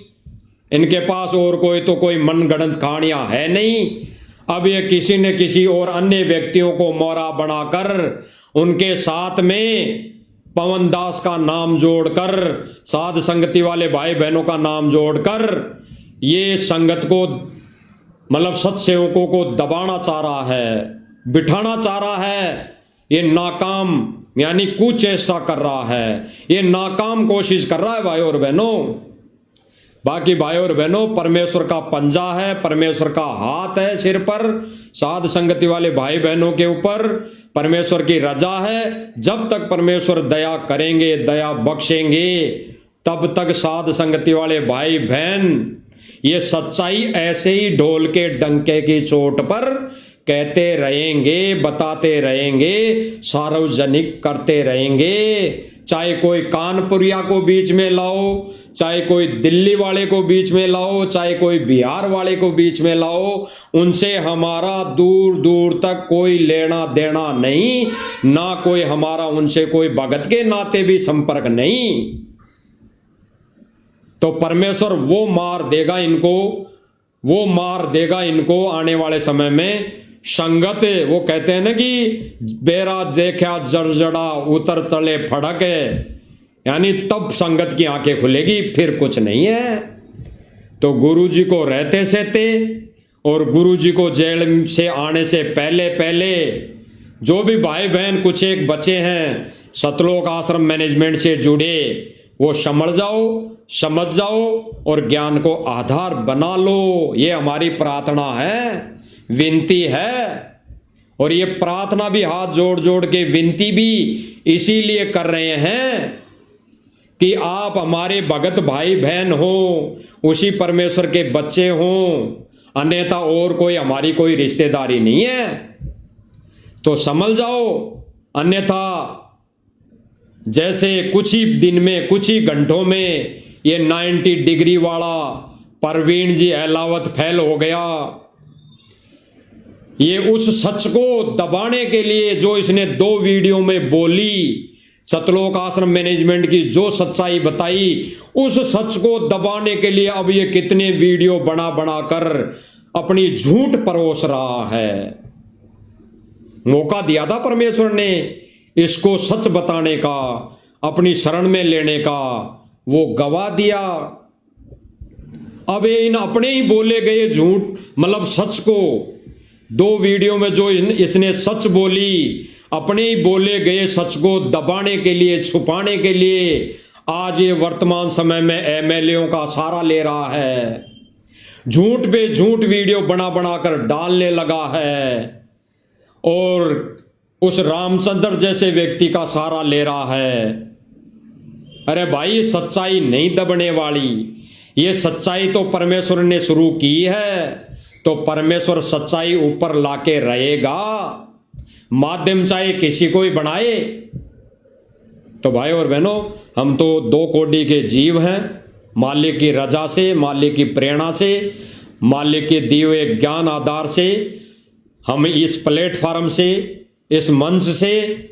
S1: इनके पास और कोई तो कोई मनगढ़ंत कहानियां है नहीं। अब ये किसी न किसी और अन्य व्यक्तियों को मोहरा बनाकर उनके साथ में पवन दास का नाम जोड़कर, साध संगति वाले भाई बहनों का नाम जोड़कर ये संगत को, मतलब सत्सेवकों को दबाना चाह रहा है, बिठाना चाह रहा है। ये नाकाम यानी कुचेष्टा कर रहा है, ये नाकाम कोशिश कर रहा है भाई और बहनों। बाकी भाई और बहनों, परमेश्वर का पंजा है, परमेश्वर का हाथ है सिर पर, साध संगति वाले भाई बहनों के ऊपर परमेश्वर की रजा है। जब तक परमेश्वर दया करेंगे, दया बख्शेंगे, तब तक साध संगति वाले भाई बहन ये सच्चाई ऐसे ही ढोल के डंके की चोट पर कहते रहेंगे, बताते रहेंगे, सार्वजनिक करते रहेंगे। चाहे कोई कानपुरिया को बीच में लाओ, चाहे कोई दिल्ली वाले को बीच में लाओ, चाहे कोई बिहार वाले को बीच में लाओ, उनसे हमारा दूर दूर तक कोई लेना देना नहीं, ना कोई हमारा उनसे कोई भगत के नाते भी संपर्क नहीं। तो परमेश्वर वो मार देगा इनको, वो मार देगा इनको आने वाले समय में। संगत, वो कहते हैं ना कि बेरा देखा जड़जड़ा उतर चले फड़क, यानी तब संगत की आंखें खुलेगी, फिर कुछ नहीं है। तो गुरुजी को रहते सहते और गुरुजी को जेल से आने से पहले पहले जो भी भाई बहन कुछ एक बचे हैं सतलोक आश्रम मैनेजमेंट से जुड़े, वो समझ जाओ और ज्ञान को आधार बना लो। ये हमारी प्रार्थना है, विनती है। और ये प्रार्थना भी हाथ जोड़ जोड़ के विनती भी इसीलिए कर रहे हैं कि आप हमारे भगत भाई बहन हो, उसी परमेश्वर के बच्चे हो, अन्यथा और कोई हमारी कोई रिश्तेदारी नहीं है। तो समझ जाओ, अन्यथा जैसे कुछ ही दिन में, कुछ ही घंटों में ये 90 डिग्री वाला परवीन जी अहलावत फैल हो गया। ये उस सच को दबाने के लिए जो इसने 2 वीडियो में बोली, सतलोक आश्रम मैनेजमेंट की जो सच्चाई बताई, उस सच को दबाने के लिए अब ये कितने वीडियो बना बना कर अपनी झूठ परोस रहा है। मौका दिया था परमेश्वर ने इसको सच बताने का, अपनी शरण में लेने का, वो गवा दिया। अब ये इन अपने ही बोले गए झूठ, मतलब सच को 2 वीडियो में जो इसने सच बोली, अपने ही बोले गए सच को दबाने के लिए, छुपाने के लिए आज ये वर्तमान समय में एमएलएओं का सहारा ले रहा है, झूठ पे झूठ वीडियो बना बना कर डालने लगा है, और उस रामचंद्र जैसे व्यक्ति का सहारा ले रहा है। अरे भाई, सच्चाई नहीं दबने वाली, ये सच्चाई तो परमेश्वर ने शुरू की है, तो परमेश्वर सच्चाई ऊपर लाके रहेगा, माध्यम चाहे किसी को ही बनाए। तो भाई और बहनों, हम तो 2 कोटि के जीव हैं, मालिक की रजा से, मालिक की प्रेरणा से, मालिक के दिए हुए ज्ञान आधार से हम इस प्लेटफार्म से, इस मंच से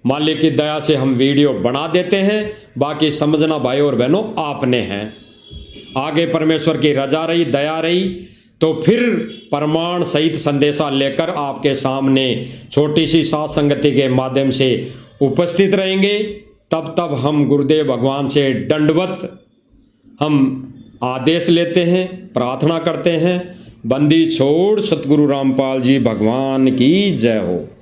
S1: मालिक की दया से हम वीडियो बना देते हैं। बाकी समझना भाई और बहनों आपने हैं। आगे परमेश्वर की रजा रही, दया रही तो फिर प्रमाण सहित संदेशा लेकर आपके सामने छोटी सी साथ संगति के माध्यम से उपस्थित रहेंगे। तब हम गुरुदेव भगवान से दंडवत हम आदेश लेते हैं, प्रार्थना करते हैं। बंदी छोड़ सतगुरु रामपाल जी भगवान की जय हो।